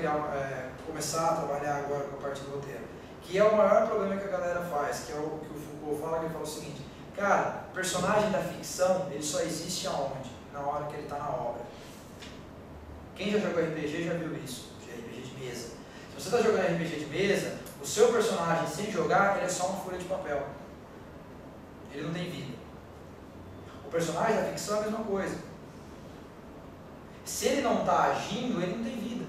começar a trabalhar agora com a parte do roteiro? Que é o maior problema que a galera faz, que é o que o Foucault fala, que ele fala o seguinte: cara, personagem da ficção, ele só existe aonde? Na hora que ele está na obra. Quem já jogou RPG já viu isso, de RPG de mesa. Se você está jogando RPG de mesa, o seu personagem, sem jogar, ele é só uma folha de papel. Ele não tem vida. O personagem da ficção é a mesma coisa. Se ele não está agindo, ele não tem vida.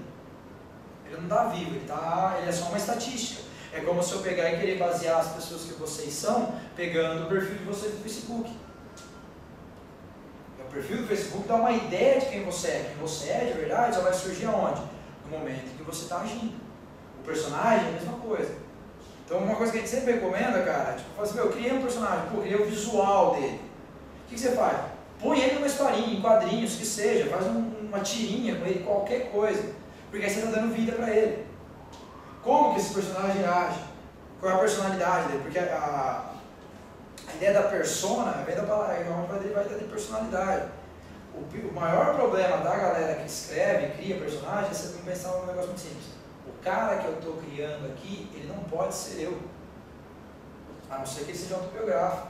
Ele não está vivo, ele é só uma estatística. É como se eu pegar e querer basear as pessoas que vocês são, pegando o perfil de vocês no Facebook. O perfil do Facebook dá uma ideia de quem você é. Quem você é de verdade só vai surgir aonde? No momento em que você está agindo. O personagem é a mesma coisa. Então uma coisa que a gente sempre recomenda, cara, tipo, fala assim, eu criei um personagem, criei o visual dele. O que você faz? Põe ele numa historinha, em quadrinhos, que seja, faz uma tirinha com ele, qualquer coisa. Porque aí você está dando vida para ele. Como que esse personagem age? Qual é a personalidade dele? Porque a ideia da persona vem da palavra, vai derivar de personalidade. O maior problema da galera que escreve, cria personagem, é você tem que pensar num negócio muito simples. O cara que eu estou criando aqui, ele não pode ser eu. A não ser que ele seja autobiográfico.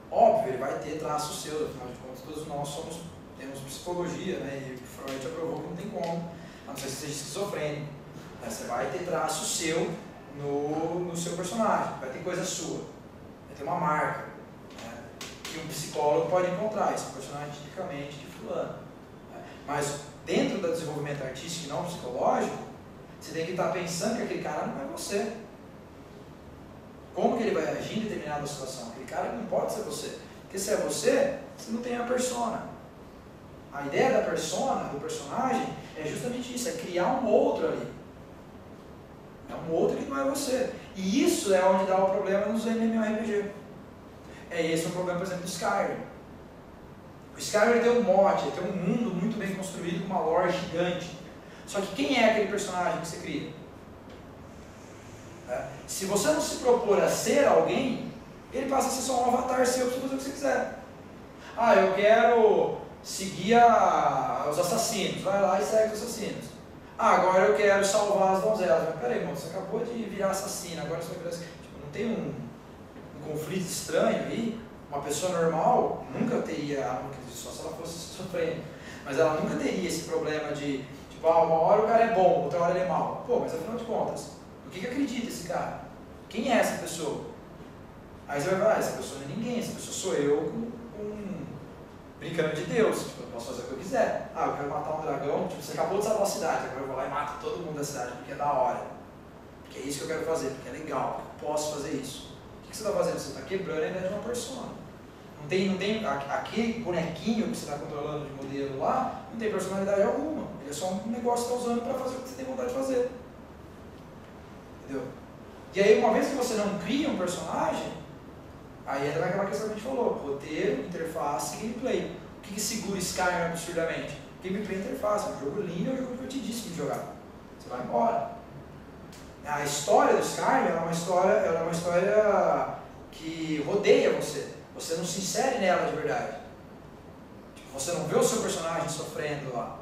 Óbvio, ele vai ter traços seus, afinal de contas, todos nós temos psicologia, né? E Freud aprovou que não tem como, a não ser que seja esquizofrênico. Você vai ter traço seu no seu personagem, vai ter coisa sua, vai ter uma marca, né? Que um psicólogo pode encontrar, esse é um personagem tipicamente de fulano. Né? Mas dentro do desenvolvimento artístico e não psicológico, você tem que estar pensando que aquele cara não é você. Como que ele vai agir em determinada situação? Aquele cara não pode ser você. Porque se é você, você não tem a persona. A ideia da persona, do personagem, é justamente isso, é criar um outro ali. É um outro que não é você. E isso é onde dá o problema nos MMORPG. Esse é o problema, por exemplo, do Skyrim. O Skyrim tem um mote, tem um mundo muito bem construído, com uma lore gigante. Só que quem é aquele personagem que você cria? Se você não se propor a ser alguém, ele passa a ser só um avatar seu para você fazer o que você quiser. Eu quero seguir os assassinos. Vai lá e segue os assassinos. Agora eu quero salvar as donzelas. Mas peraí, irmão, você acabou de virar assassino, agora você vai virar assassino. Tipo, não tem um conflito estranho aí? Uma pessoa normal nunca teria, só se ela fosse sofrendo, mas ela nunca teria esse problema de, tipo, uma hora o cara é bom, outra hora ele é mau. Pô, mas afinal de contas, o que acredita esse cara? Quem é essa pessoa? Aí você vai falar, essa pessoa não é ninguém, essa pessoa sou eu brincando de Deus, tipo, eu posso fazer o que eu quiser. Eu quero matar um dragão, tipo, você acabou de salvar a cidade, agora eu vou lá e mato todo mundo da cidade, porque é da hora. Porque é isso que eu quero fazer, porque é legal, porque eu posso fazer isso. O que você está fazendo? Você está quebrando a ideia de uma persona. Não tem aquele bonequinho que você está controlando de modelo lá, não tem personalidade alguma. Ele é só um negócio que você está usando para fazer o que você tem vontade de fazer. Entendeu? E aí, uma vez que você não cria um personagem, aí entra naquela questão que a gente falou, roteiro, interface e gameplay. O que segura Skyrim absurdamente? Gameplay e interface. É um jogo lindo, é um jogo divertidíssimo de jogar. Você vai embora. A história do Skyrim é uma história que rodeia você. Você não se insere nela de verdade. Tipo, você não vê o seu personagem sofrendo lá.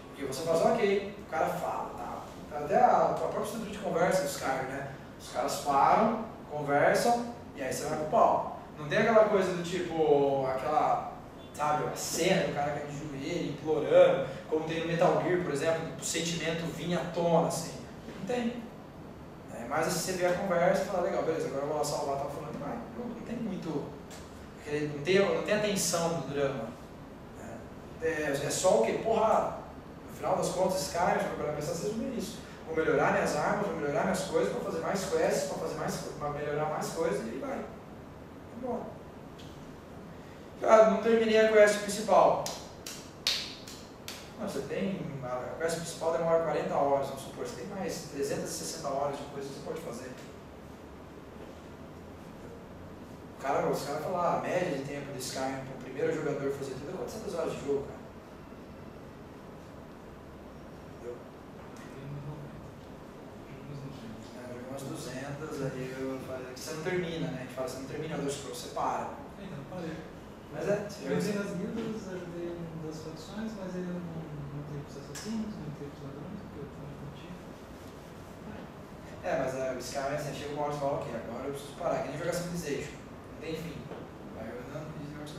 Porque você faz, ok, o cara fala, tá? Até a própria estrutura de conversa do Skyrim, né? Os caras param, conversam, e aí você vai pro pau. Não tem aquela coisa do tipo, sabe, a cena do cara caindo de joelho, implorando, como tem no Metal Gear, por exemplo, o sentimento vinha à tona, assim. Não tem. Mas assim, você vê a conversa e fala, legal, beleza, agora eu vou lá salvar, tá falando, vai. Não tem muito. Não tem a tensão do drama. É só o quê? Porrada. No final das contas, esse cara, para pensar, seja isso. Vou melhorar minhas armas, vou melhorar minhas coisas, vou fazer mais quests, para melhorar mais coisas e vai. Embora. Não terminei a quest principal. Você tem, a quest principal demora 40 horas, vamos supor, você tem mais 360 horas de coisa que você pode fazer. Os caras falam, a média de tempo de Skyrim para o primeiro jogador fazer tudo é 400 horas de jogo, cara. Entendeu? Joguei umas 200, aí eu falo, você não termina, né? A gente fala, você não termina dois scrolls, você para. Então, parei. Mas eu usei nas guildas, ajudei nas facções, mas ele não tem os assassinos, não tem os ladrões, porque eu também contigo. Mas o Skyrim, assim, chega uma hora e fala, ok, agora eu preciso parar, que nem jogar Civilization, não tem fim. Vai jogando,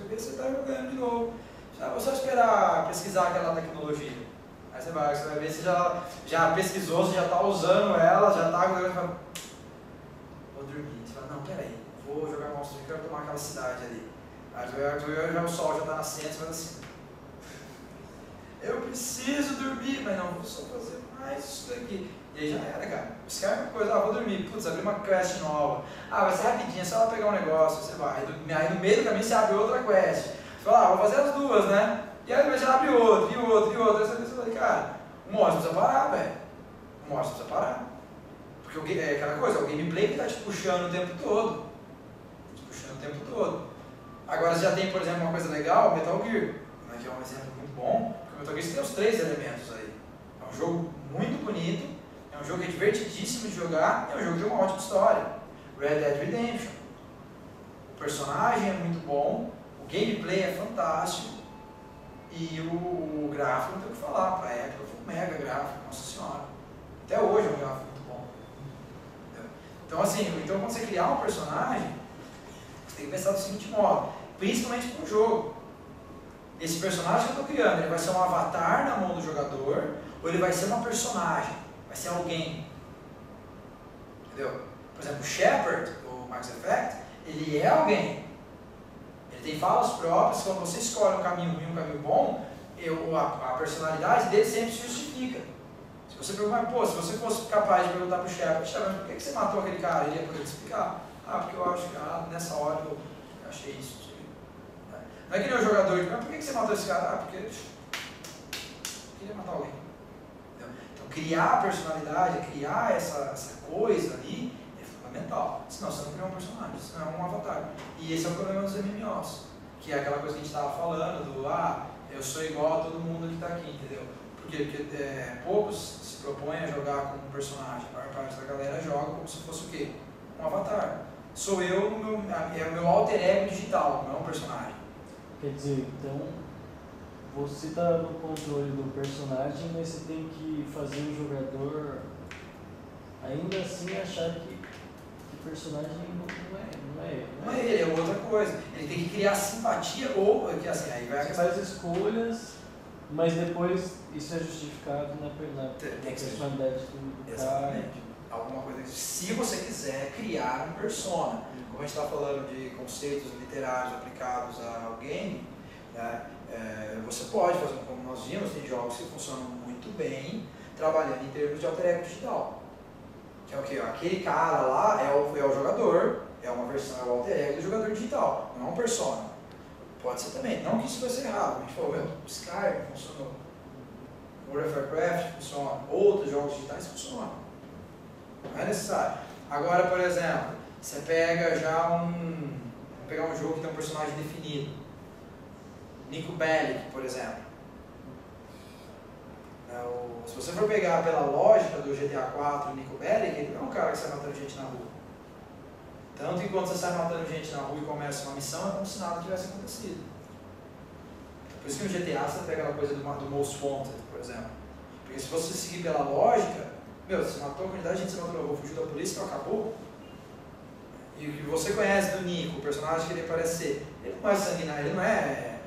você está jogando de novo. Vou só esperar pesquisar aquela tecnologia. Aí você vai ver, você já pesquisou, você já está usando ela, já está jogando e fala, vou dormir. Você fala, não, peraí, vou jogar Monster, eu quero tomar aquela cidade ali. Aí já o sol já está nascendo, você fala assim, eu preciso dormir, mas não, vou só fazer mais isso daqui. E aí já era, cara. Você quer uma coisa, vou dormir, putz, abri uma quest nova. Vai ser rapidinho, é só lá pegar um negócio, você vai. Aí no meio do caminho você abre outra quest. Você fala, vou fazer as duas, né? E aí você abre outra, e outra, e outra. Aí você fala, cara, uma hora você precisa parar, velho. Uma hora você precisa parar. Porque é aquela coisa, o gameplay que tá te puxando o tempo todo. Te puxando o tempo todo. Agora você já tem, por exemplo, uma coisa legal, Metal Gear, né, que é um exemplo muito bom, porque o Metal Gear tem os 3 elementos aí. É um jogo muito bonito, é um jogo que é divertidíssimo de jogar, e é um jogo de uma ótima história. Red Dead Redemption. O personagem é muito bom, o gameplay é fantástico, e o gráfico não tem o que falar, para a época foi um mega gráfico, nossa senhora. Até hoje é um gráfico muito bom. Entendeu? Então assim, quando você criar um personagem, você tem que pensar do seguinte modo, principalmente para um jogo. Esse personagem que eu estou criando, ele vai ser um avatar na mão do jogador, ou ele vai ser uma personagem, vai ser alguém. Entendeu? Por exemplo, o Shepard, do Mass Effect, ele é alguém. Ele tem falas próprias, quando você escolhe um caminho ruim e um caminho bom, a personalidade dele sempre se justifica. Se você perguntar, pô, se você fosse capaz de perguntar para o Shepard, por que você matou aquele cara? Ele ia poder te explicar. Porque eu acho que nessa hora eu achei isso. Não é que nem o jogador, mas por que você matou esse cara? Porque eu queria matar alguém. Então criar a personalidade, criar essa coisa ali é fundamental. Senão você não cria um personagem, senão é um avatar. E esse é o problema dos MMOs, que é aquela coisa que a gente estava falando, do eu sou igual a todo mundo que está aqui, entendeu? Porque poucos se propõem a jogar como um personagem, a maior parte da galera joga como se fosse o quê? Um avatar. Sou eu, é o meu alter ego digital, não é um personagem. Quer dizer, então você está no controle do personagem, mas você tem que fazer o jogador ainda assim achar que o personagem não é ele, é outra coisa. Ele tem que criar simpatia ou que assim, aí vai você faz escolhas, mas depois isso é justificado na personalidade do cara. Alguma coisa. Se você quiser criar um persona, como a gente está falando de conceitos literários aplicados ao game, né, você pode fazer, como nós vimos, tem jogos que funcionam muito bem trabalhando em termos de alter ego digital. Que é o que? Aquele cara lá é o jogador, é uma versão, é o alter ego do jogador digital, não é um persona. Pode ser também, não que isso vai ser errado. A gente falou, Skyrim funcionou, World of Warcraft funciona, outros jogos digitais funcionam. Não é necessário. Agora, por exemplo, você pega já vamos pegar um jogo que tem um personagem definido. Nico Bellic, por exemplo. Se você for pegar pela lógica do GTA 4 o Nico Bellic, ele não é um cara que sai matando gente na rua. Tanto que quando você sai matando gente na rua e começa uma missão, é como se nada tivesse acontecido. Por isso que no GTA você pega aquela coisa do Most Wanted, por exemplo. Porque se você seguir pela lógica, você matou a quantidade de gente que você matou, fugiu da polícia, então acabou. E o que você conhece do Nico, o personagem que ele parece ser, ele não é sanguinário, ele não é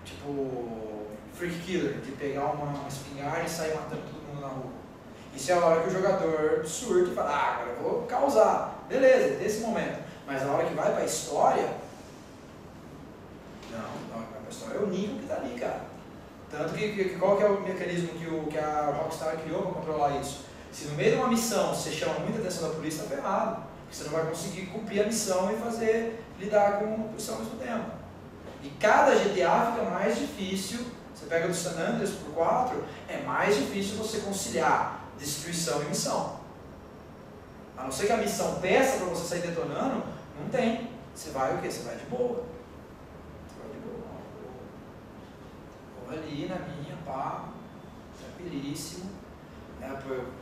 tipo freak killer, de pegar uma espingarda e sair matando todo mundo na rua. Isso é a hora que o jogador surta e fala, agora eu vou causar. Beleza, desse momento. Mas a hora que vai para a história, não vai para a história, é o Nico que está ali, cara. Tanto que qual que é o mecanismo que a Rockstar criou para controlar isso? Se no meio de uma missão você chama muita atenção da polícia, está ferrado. Porque você não vai conseguir cumprir a missão e lidar com a polícia ao mesmo tempo. E cada GTA fica mais difícil. Você pega do San Andreas por 4, é mais difícil você conciliar destruição e missão. A não ser que a missão peça para você sair detonando, não tem. Você vai o quê? Você vai de boa. Você vai de boa. Vou ali na minha, pá, tranquilíssimo.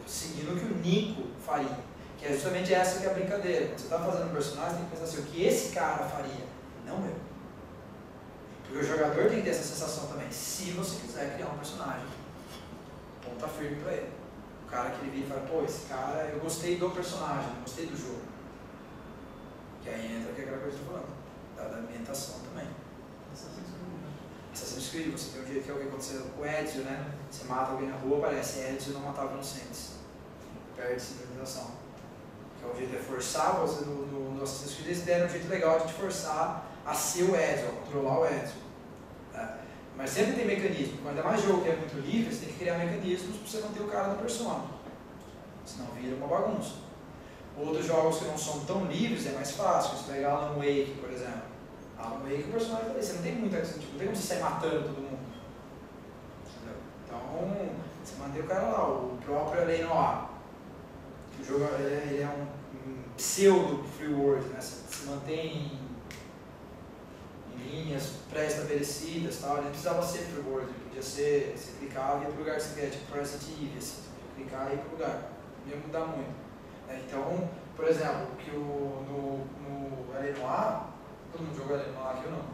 Seguindo o que o Nico faria, que é justamente essa que é a brincadeira. Quando você está fazendo um personagem, tem que pensar assim, o que esse cara faria, não eu. Porque o jogador tem que ter essa sensação também, se você quiser criar um personagem, ponta firme para ele. O cara que ele vira e fala, pô, esse cara, eu gostei do personagem, eu gostei do jogo. Que aí entra aquela coisa que eu estou falando, da ambientação também. Assassin's Creed, você tem um jeito que é o que aconteceu com o Ezio, né? Você mata alguém na rua, aparece Ezio não matava inocentes. Perde civilização. Que é um jeito de forçar você no Assassin's Creed, eles deram um jeito legal de te forçar a ser o Ezio, a controlar o Ezio. Né? Mas sempre tem mecanismo. Quando é mais jogo que é muito livre, você tem que criar mecanismos para você manter o cara da persona. Senão vira uma bagunça. Outros jogos que não são tão livres é mais fácil. Você pega Alan Wake, por exemplo. Alan Wake, o personagem tá ali. Você não tem muita tipo, não tem como você sair matando todo mundo. Entendeu? Então, você mantém o cara lá. O próprio L.A. Noire. O jogo ele é um pseudo free world, né? Você se mantém em linhas pré-estabelecidas, tal. Ele não precisava ser free world, ele podia ser, você clicava e ia para o lugar que você quer, tipo Resident Evil, assim, você podia clicar e ir para o lugar, não ia mudar muito. Então, por exemplo, que no L.A. Noire, todo mundo jogou L.A. Noire aqui ou não?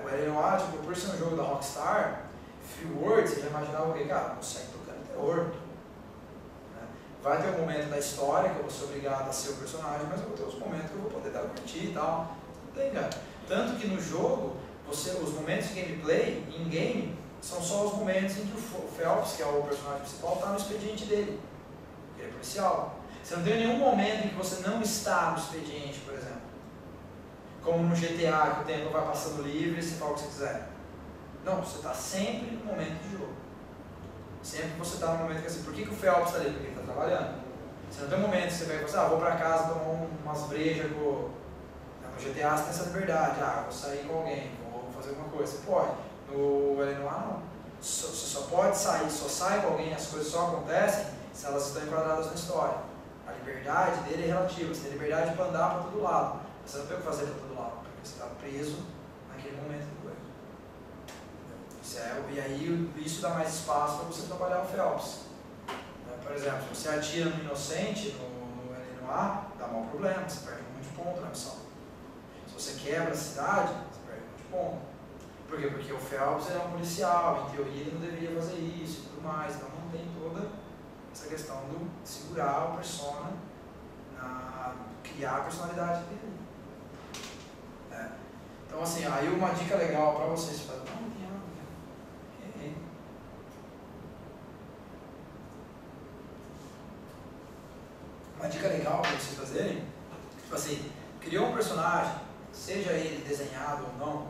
O L.A. Noire, tipo, por ser um jogo da Rockstar, free world, você já imaginava que, cara, não consegue tocando terror. Vai ter um momento da história que eu vou ser obrigado a ser o personagem, mas eu vou ter os momentos que eu vou poder dar curtir e tal. Não tem, cara. Tanto que no jogo, os momentos de gameplay, in-game, são só os momentos em que o Phelps, que é o personagem principal, está no expediente dele. Ele é policial. Você não tem nenhum momento em que você não está no expediente, por exemplo. Como no GTA, que o tempo vai passando livre e você fala o que você quiser. Não, você está sempre no momento de jogo. Sempre que você está no momento que assim, por que o Phelps está ali? Porque ele está trabalhando. Você não tem um momento que você vai pensar, vou para casa tomar umas brejas com... No GTA você tem essa liberdade, vou sair com alguém, vou fazer alguma coisa. Você pode. No L.A. não. Você só pode sair, só sai com alguém, as coisas só acontecem se elas estão enquadradas na história. A liberdade dele é relativa, você tem liberdade para andar para todo lado. Você não tem o que fazer para todo lado, porque você está preso naquele momento do coisa. E aí isso dá mais espaço para você trabalhar o Phelps. Por exemplo, se você atira no inocente, no L.A., dá mau problema, você perde um monte de ponto na missão. Se você quebra a cidade, você perde um monte de ponto. Por quê? Porque o Phelps é um policial, em teoria ele não deveria fazer isso e tudo mais, então não tem toda essa questão do segurar o persona, criar a personalidade dele. Então assim, aí uma dica legal para vocês fazerem. Uma dica legal para vocês fazerem, tipo assim, criou um personagem, seja ele desenhado ou não,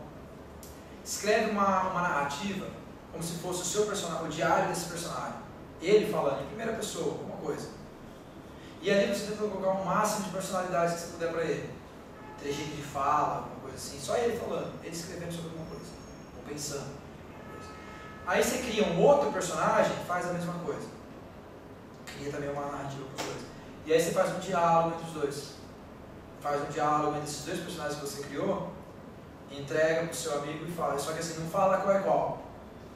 escreve uma narrativa como se fosse o seu personagem, o diário desse personagem. Ele falando em primeira pessoa, alguma coisa. E ali você tenta colocar o máximo de personalidade que você puder para ele. Trejeito de fala, alguma coisa assim. Só ele falando, ele escrevendo sobre alguma coisa. Ou pensando. Aí você cria um outro personagem e faz a mesma coisa. Cria também uma narrativa para os dois. E aí você faz um diálogo entre os dois. Faz um diálogo entre esses dois personagens que você criou, entrega para o seu amigo e fala. Só que assim, não fala qual é qual.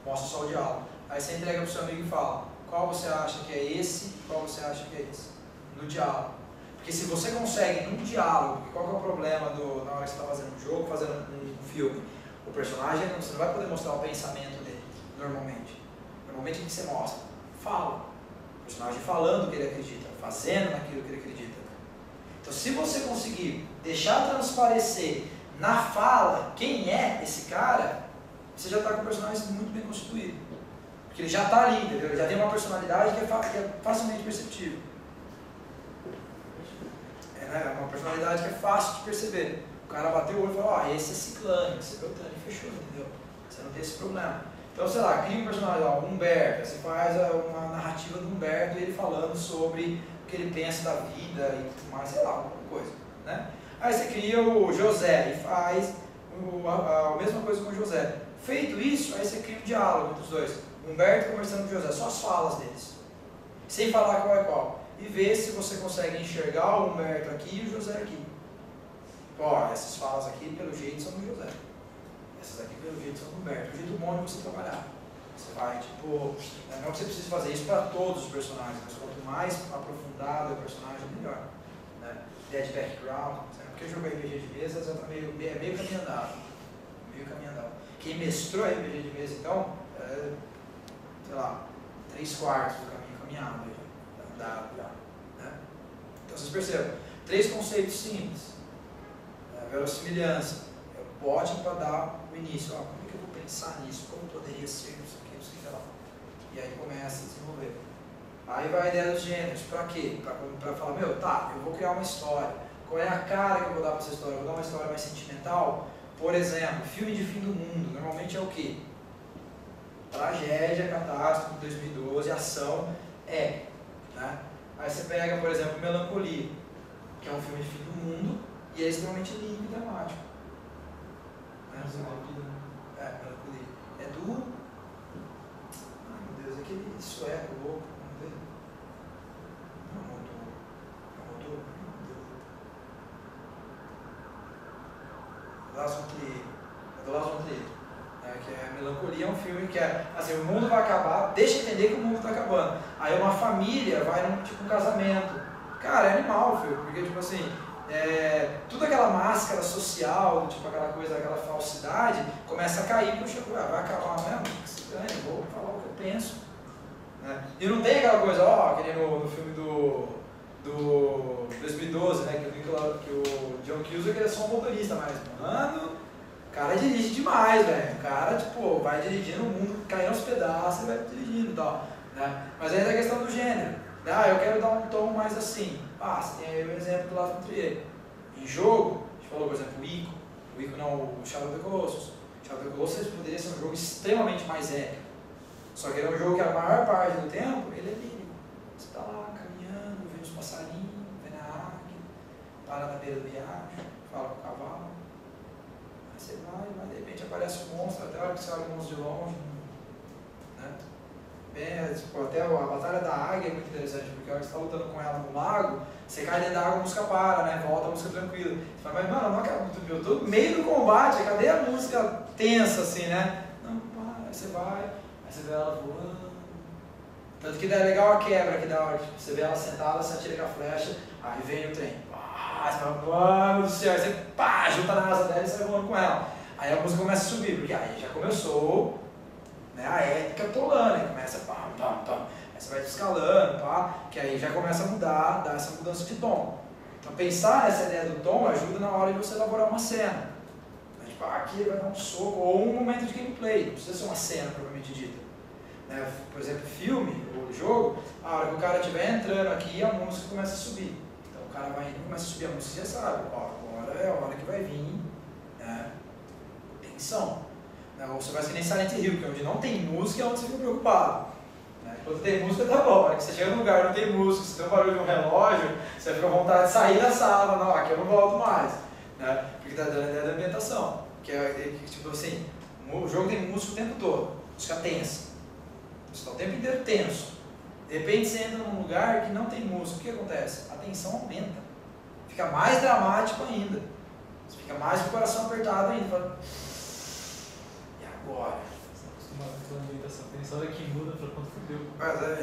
Mostra só o diálogo. Aí você entrega para o seu amigo e fala, qual você acha que é esse e qual você acha que é esse. No diálogo. Porque se você consegue, num diálogo, qual que é o problema na hora que você está fazendo um jogo, fazendo um filme? O personagem, você não vai poder mostrar o pensamento dele, normalmente. Normalmente o que você mostra? Fala. O personagem falando o que ele acredita, fazendo naquilo que ele acredita. Então se você conseguir deixar transparecer na fala quem é esse cara, você já está com o personagem muito bem constituído. Porque ele já está ali, entendeu? Ele já tem uma personalidade que é facilmente perceptível. É uma personalidade que é fácil de perceber. O cara bateu o olho e falou, esse é ciclano, esse é beltrano, e fechou, entendeu? Você não tem esse problema. Então, sei lá, cria um personagem, Humberto, você faz uma narrativa do Humberto e ele falando sobre o que ele pensa da vida e tudo mais, sei lá, alguma coisa, né? Aí você cria o José e faz a mesma coisa com o José. Feito isso, aí você cria um diálogo entre os dois. Humberto conversando com o José, só as falas deles. Sem falar qual é qual. E ver se você consegue enxergar o Humberto aqui e o José aqui. Essas falas aqui, pelo jeito, são do José. Essas aqui, pelo jeito, são do Humberto. O jeito bom de você trabalhar. Você vai, tipo... Não é que você precisa fazer isso para todos os personagens, mas quanto mais aprofundado é o personagem, melhor. Né? Dead background, porque eu joguei RPG de mesa, já tá meio caminho andado. Meio caminho andado. Quem mestrou RPG de mesa, então, sei lá, 3/4 do caminho caminhado. Andado já. Né? Então vocês percebam, 3 conceitos simples. Verossimilhança, ótimo para dar o início. Como é que eu vou pensar nisso? Como poderia ser? Não sei o que lá. E aí começa a desenvolver. Aí vai a ideia dos gêneros. Para quê? Para falar, eu vou criar uma história. Qual é a cara que eu vou dar para essa história? Eu vou dar uma história mais sentimental? Por exemplo, filme de fim do mundo. Normalmente é o quê? Tragédia, catástrofe, 2012, ação, né? Aí você pega, por exemplo, Melancolia, que é um filme de fim do mundo e é extremamente lindo e dramático. Melancolia. É do... Ai meu Deus, aquele sueco louco, não tem? Não é um autor? Do Lars von Trier. Que é Melancolia, é um filme que é assim, o mundo vai acabar, deixa eu entender que o mundo está acabando. Aí uma família vai num tipo um casamento. Cara, é animal o filme, porque tipo assim, toda aquela máscara social, tipo aquela coisa, aquela falsidade, começa a cair, puxa, vai acabar mesmo? Que se ganha, vou falar o que eu penso. Né? E não tem aquela coisa, que nem no filme do 2012, né, que o John Cusack ele é só um motorista, mas, mano, o cara dirige demais, velho. O cara, tipo, vai dirigindo o mundo, caindo aos pedaços e vai dirigindo e tal. Né? Mas aí é a questão do gênero. Eu quero dar um tom mais assim. Você tem aí o exemplo do Lars von Trier. Em jogo, a gente falou, por exemplo, o Ico não, o Shadow of the Colossus. O Shadow of the Colossus poderia ser um jogo extremamente mais épico. Só que ele é um jogo que a maior parte do tempo, ele é lírico. Você está lá caminhando, vendo os passarinhos, vendo a águia, para na beira do riacho, fala com o cavalo. Aí você vai, de repente aparece um monstro, até a hora que você olha o monstro de longe. Né? Até a Batalha da Águia é muito interessante, porque a hora que você está lutando com ela no lago, você cai dentro da água, a música para, né? Volta a música tranquila. Você fala, mas mano, eu tô no meio do combate, cadê a música tensa assim, né? Não, para, aí você vai, aí você vê ela voando. Tanto que é legal a quebra, que da hora que você vê ela sentada, você atira com a flecha, aí vem o trem. Você fala, mano do céu, aí você junta na asa dela e sai voando com ela. Aí a música começa a subir, porque aí já começou, né, a épica tolando, aí começa aí você vai escalando, que aí já começa a mudar, dar essa mudança de tom. Então pensar nessa ideia do tom ajuda na hora de você elaborar uma cena. Tipo, aqui ele vai dar um soco, ou um momento de gameplay, não precisa ser uma cena propriamente dita. Né? Por exemplo, filme ou jogo, a hora que o cara estiver entrando aqui, a música começa a subir. Então o cara vai indo e começa a subir a música, você já sabe, agora é a hora que vai vir, né, tensão. Ou você vai ser nem Silent Hill, que é onde não tem música é onde você fica preocupado. Né? Quando tem música tá bom, mas você chega num lugar não tem música, você tem um barulho de um relógio, você fica com vontade de sair da sala, não, aqui eu não volto mais. Né? Porque tá dando a ideia da ambientação. Que é tipo assim, o jogo tem música o tempo todo, música tensa. Você está o tempo inteiro tenso. De repente você entra num lugar que não tem música, o que acontece? A tensão aumenta. Fica mais dramático ainda. Você fica mais com o coração apertado ainda. Fala, e agora? Você está acostumado com a ambientação. Tem essa hora que muda para quando fudeu.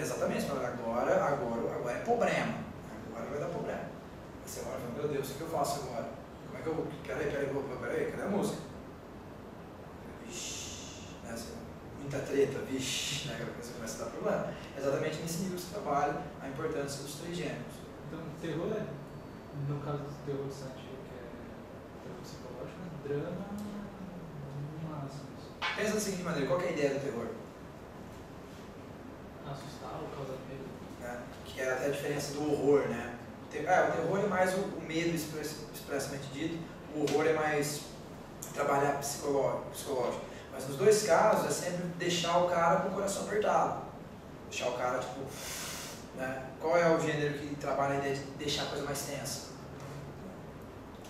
Exatamente, agora é problema. Agora vai dar problema. Aí você olha e fala, meu Deus, o que eu faço agora? Como é que eu vou? Peraí, cadê a música? Vixe, né? Muita treta, vixe, né? Você começa a dar problema. Exatamente nesse nível que você trabalha a importância dos 3 gêneros. Então, terror é, no caso do terror de Silent Hill, que é terror psicológico, é drama no máximo. Pensa da seguinte maneira, qual que é a ideia do terror? Assustar ou causar medo. Né? Que é até a diferença do horror, né? O terror é mais o medo expressamente dito, o horror é mais trabalhar psicológico. Mas nos 2 casos é sempre deixar o cara com o coração apertado. Deixar o cara, tipo, né? Qual é o gênero que trabalha a ideia de deixar a coisa mais tensa?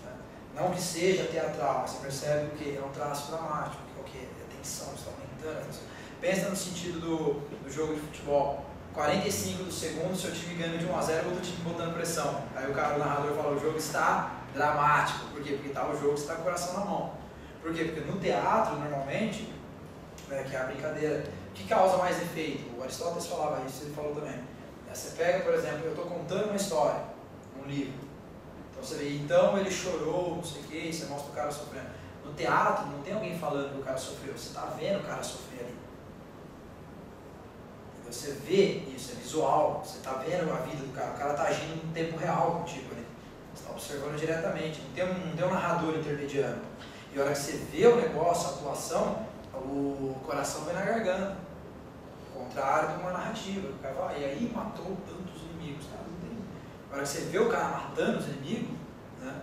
Né? Não que seja teatral, mas você percebe o que? É um traço dramático, que é o que? A tensão está aumentando. Pensa no sentido do jogo de futebol. 45 do segundo, seu time ganha de 1 a 0, outro time botando pressão. Aí o narrador fala, o jogo está dramático. Por quê? Porque tá o jogo, você está com o coração na mão. Por quê? Porque no teatro, normalmente, né, que é a brincadeira, o que causa mais efeito? O Aristóteles falava isso, ele falou também. Você pega, por exemplo, eu estou contando uma história, um livro. Então você vê, então ele chorou, não sei o que, você mostra o cara sofrendo. No teatro, não tem alguém falando que o cara sofreu, você está vendo o cara sofrer ali. Você vê isso, é visual, você está vendo a vida do cara, o cara está agindo no tempo real contigo ali. Você está observando diretamente, não tem um narrador intermediário. E a hora que você vê o negócio, a atuação, o coração vem na garganta. Ao contrário de uma narrativa. O cara fala, e aí matou tantos inimigos, cara. A hora que você vê o cara matando os inimigos, né?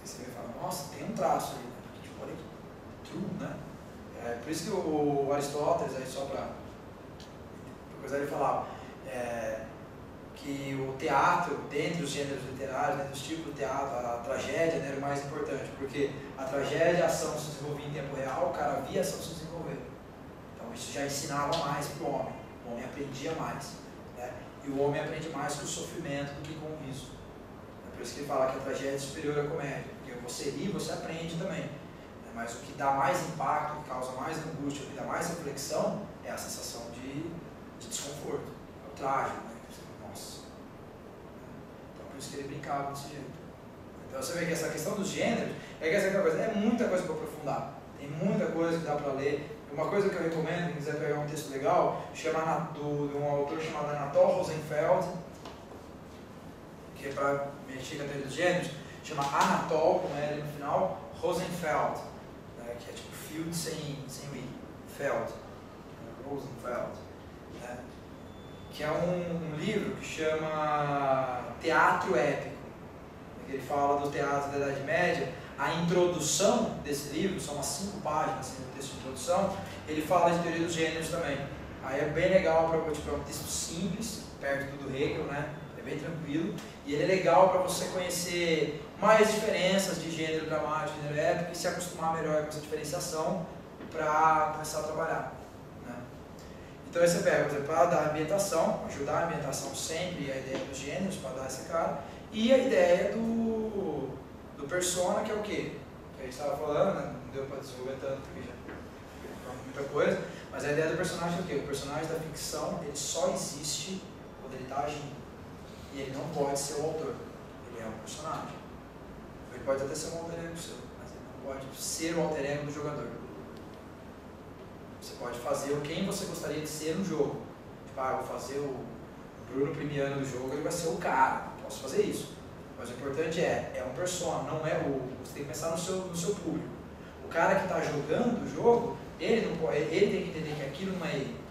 Você vê e fala, nossa, tem um traço ali, né? Tipo, olha que true, né? Por isso que o Aristóteles, aí só para coisa ele falava, que o teatro, dentre os gêneros literários, dentre os tipos do teatro, a tragédia, né, era o mais importante, porque a tragédia, a ação se desenvolvia em tempo real, o cara via a ação se desenvolver. Então isso já ensinava mais para o homem aprendia mais, né? E o homem aprende mais com o sofrimento do que com o riso. É por isso que ele fala que a tragédia é superior à comédia, porque você ri, você aprende também, né? Mas o que dá mais impacto, o que causa mais angústia, o que dá mais reflexão, é a sensação de desconforto, é o trágico, né? Nossa. Então por isso que ele brincava desse jeito. Então você vê que essa questão dos gêneros, é muita coisa para aprofundar, tem muita coisa que dá para ler. Uma coisa que eu recomendo, quem quiser pegar um texto legal, de um autor chamado Anatol Rosenfeld, que é para mexer com a teoria dos gêneros, chama Anatol, com L no final, Rosenfeld, né, que é tipo field sem o I, Feld, Rosenfeld, né, que é um livro que chama Teatro Épico, que ele fala do teatro da Idade Média. A introdução desse livro, são umas 5 páginas, assim, no texto de introdução, ele fala de teoria dos gêneros também. Aí é bem legal, para um texto simples, perto do Hegel, né? É bem tranquilo. E ele é legal para você conhecer mais diferenças de gênero dramático, gênero épico, e se acostumar melhor com essa diferenciação para começar a trabalhar, né? Então aí você pega, por exemplo, para dar ambientação, ajudar a ambientação sempre, a ideia dos gêneros, para dar essa cara, e a ideia do persona, que é o quê? Que a gente estava falando, né? Não deu para desenvolver tanto, porque já falamos muita coisa, mas a ideia do personagem é o quê? O personagem da ficção, ele só existe quando ele está agindo. E ele não pode ser o autor, ele é um personagem. Ele pode até ser um alter ego seu, mas ele não pode ser o alter ego do jogador. Você pode fazer quem você gostaria de ser no jogo. Tipo, vou fazer o Bruno Primiano do jogo, ele vai ser o cara, posso fazer isso. Mas o importante é um persona, não é você tem que pensar no seu público. O cara que está jogando o jogo, ele tem que entender que aquilo não é ele,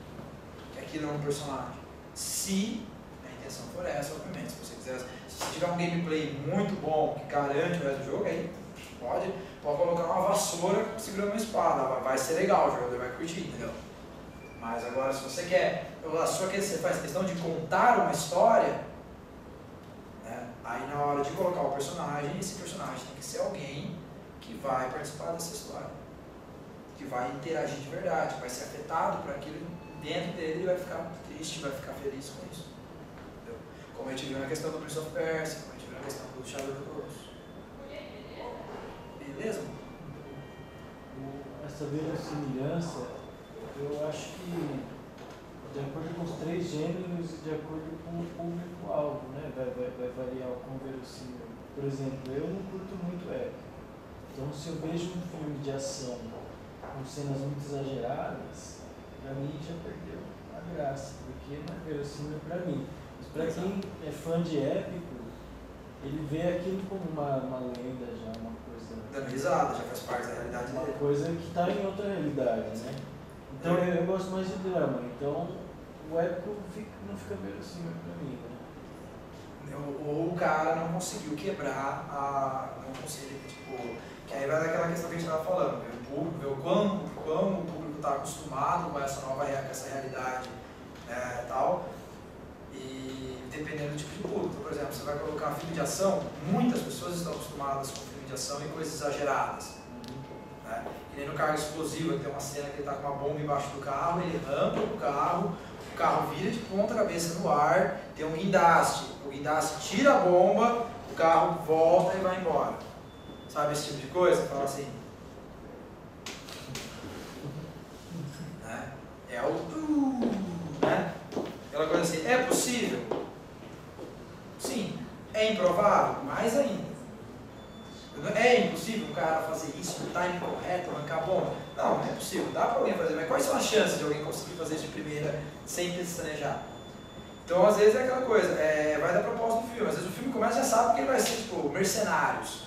que aquilo é um personagem. Se a intenção for essa, obviamente, se você tiver um gameplay muito bom, que garante o resto do jogo, aí pode colocar uma vassoura segurando uma espada, vai ser legal, o jogador vai curtir, entendeu? Mas agora, se você você faz questão de contar uma história, aí na hora de colocar o personagem, esse personagem tem que ser alguém que vai participar dessa história, que vai interagir de verdade, vai ser afetado por aquilo dentro dele e vai ficar triste, vai ficar feliz com isso. Entendeu? Como a gente viu na questão do Prince of Persia, como a gente viu na questão do Shadow of the Colossus. Beleza? Essa verossimilhança, eu acho que de acordo com os 3 gêneros e de acordo com o público-alvo, né? Vai variar o quão verossímil. Por exemplo, eu não curto muito épico. Então, se eu vejo um filme de ação com cenas muito exageradas, para mim já perdeu a graça, porque não é verossímil para mim. Mas para quem é fã de épico, ele vê aquilo como uma lenda já, uma coisa... Dando risada, já faz parte da realidade dele. Uma coisa que está em outra realidade, né? Então eu gosto mais de drama, então o épico não fica verossímil para mim, né? Ou o cara não conseguiu quebrar não conseguiu, tipo, que aí vai daquela questão que a gente estava falando, ver o quão o público está acostumado com essa realidade, né, tal, e dependendo do tipo de público. Por exemplo, você vai colocar um filme de ação, muitas pessoas estão acostumadas com filme de ação e coisas exageradas, né? E nem no Carga Explosiva, que tem uma cena que ele está com uma bomba embaixo do carro, ele rampa o carro vira de ponta cabeça no ar, tem um guindaste, o guindaste tira a bomba, o carro volta e vai embora. Sabe esse tipo de coisa? Fala assim, né? É o né? Aquela coisa assim, é possível? Sim. É improvável? Mais ainda. É impossível um cara fazer isso no time correto, arrancar a bomba? Não, não é possível. Dá para alguém fazer, mas quais são as chances de alguém conseguir fazer de primeira sem pestanejar? Então, às vezes é aquela coisa, vai dar propósito do filme. Às vezes o filme começa e já sabe que ele vai ser, tipo, Mercenários.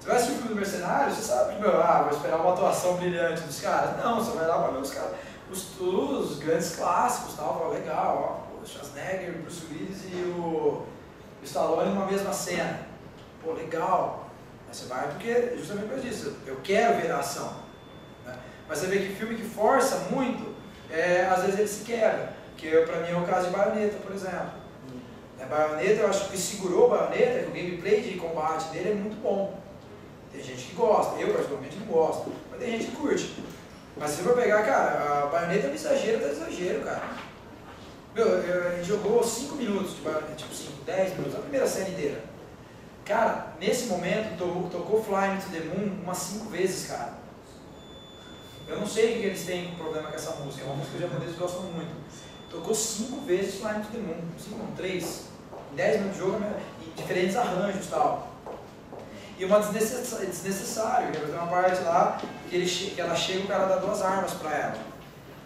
Você vai assistir o filme do Mercenário, você sabe que, vou esperar uma atuação brilhante dos caras. Não, você vai lá para ver os caras, os grandes clássicos, tal, legal, ó, o Schwarzenegger, o Bruce Willis e o Stallone numa mesma cena. Pô, legal. Aí você vai porque, justamente por isso, eu quero ver a ação. Né? Mas você vê que filme que força muito, às vezes ele se quebra. Que pra mim é o caso de Bayonetta, por exemplo. Bayonetta, eu acho que o que segurou Bayonetta é que o gameplay de combate dele é muito bom. Tem gente que gosta, eu particularmente não gosto, mas tem gente que curte. Mas se você for pegar, cara, a Bayonetta é um exagero do exagero, cara. Meu, a gente jogou 5 minutos de Bayonetta, tipo 5, 10 minutos, a primeira cena inteira. Cara, nesse momento tocou Fly Me to the Moon umas 5 vezes, cara. Eu não sei o que eles têm problema com essa música, é uma música que os japoneses gostam muito. Tocou 5 vezes Fly Me to the Moon, 5 não, 3. Em 10 minutos de jogo, em diferentes arranjos e tal. E uma desnecessário, tem uma parte lá que ela chega e o cara dá 2 armas pra ela.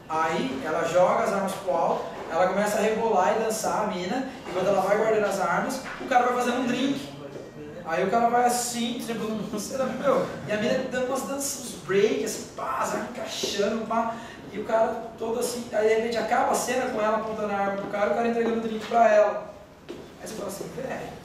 Aí ela joga as armas pro alto, ela começa a rebolar e dançar a mina, e quando ela vai guardando as armas, o cara vai fazendo um drink. Aí o cara vai assim, tipo, meu, e a mina dando umas danças, uns breaks, assim, pá, as armas encaixando, pá, e o cara todo assim, aí de repente acaba a cena com ela apontando a arma pro cara e o cara entregando o drink pra ela. Aí você fala assim, velho,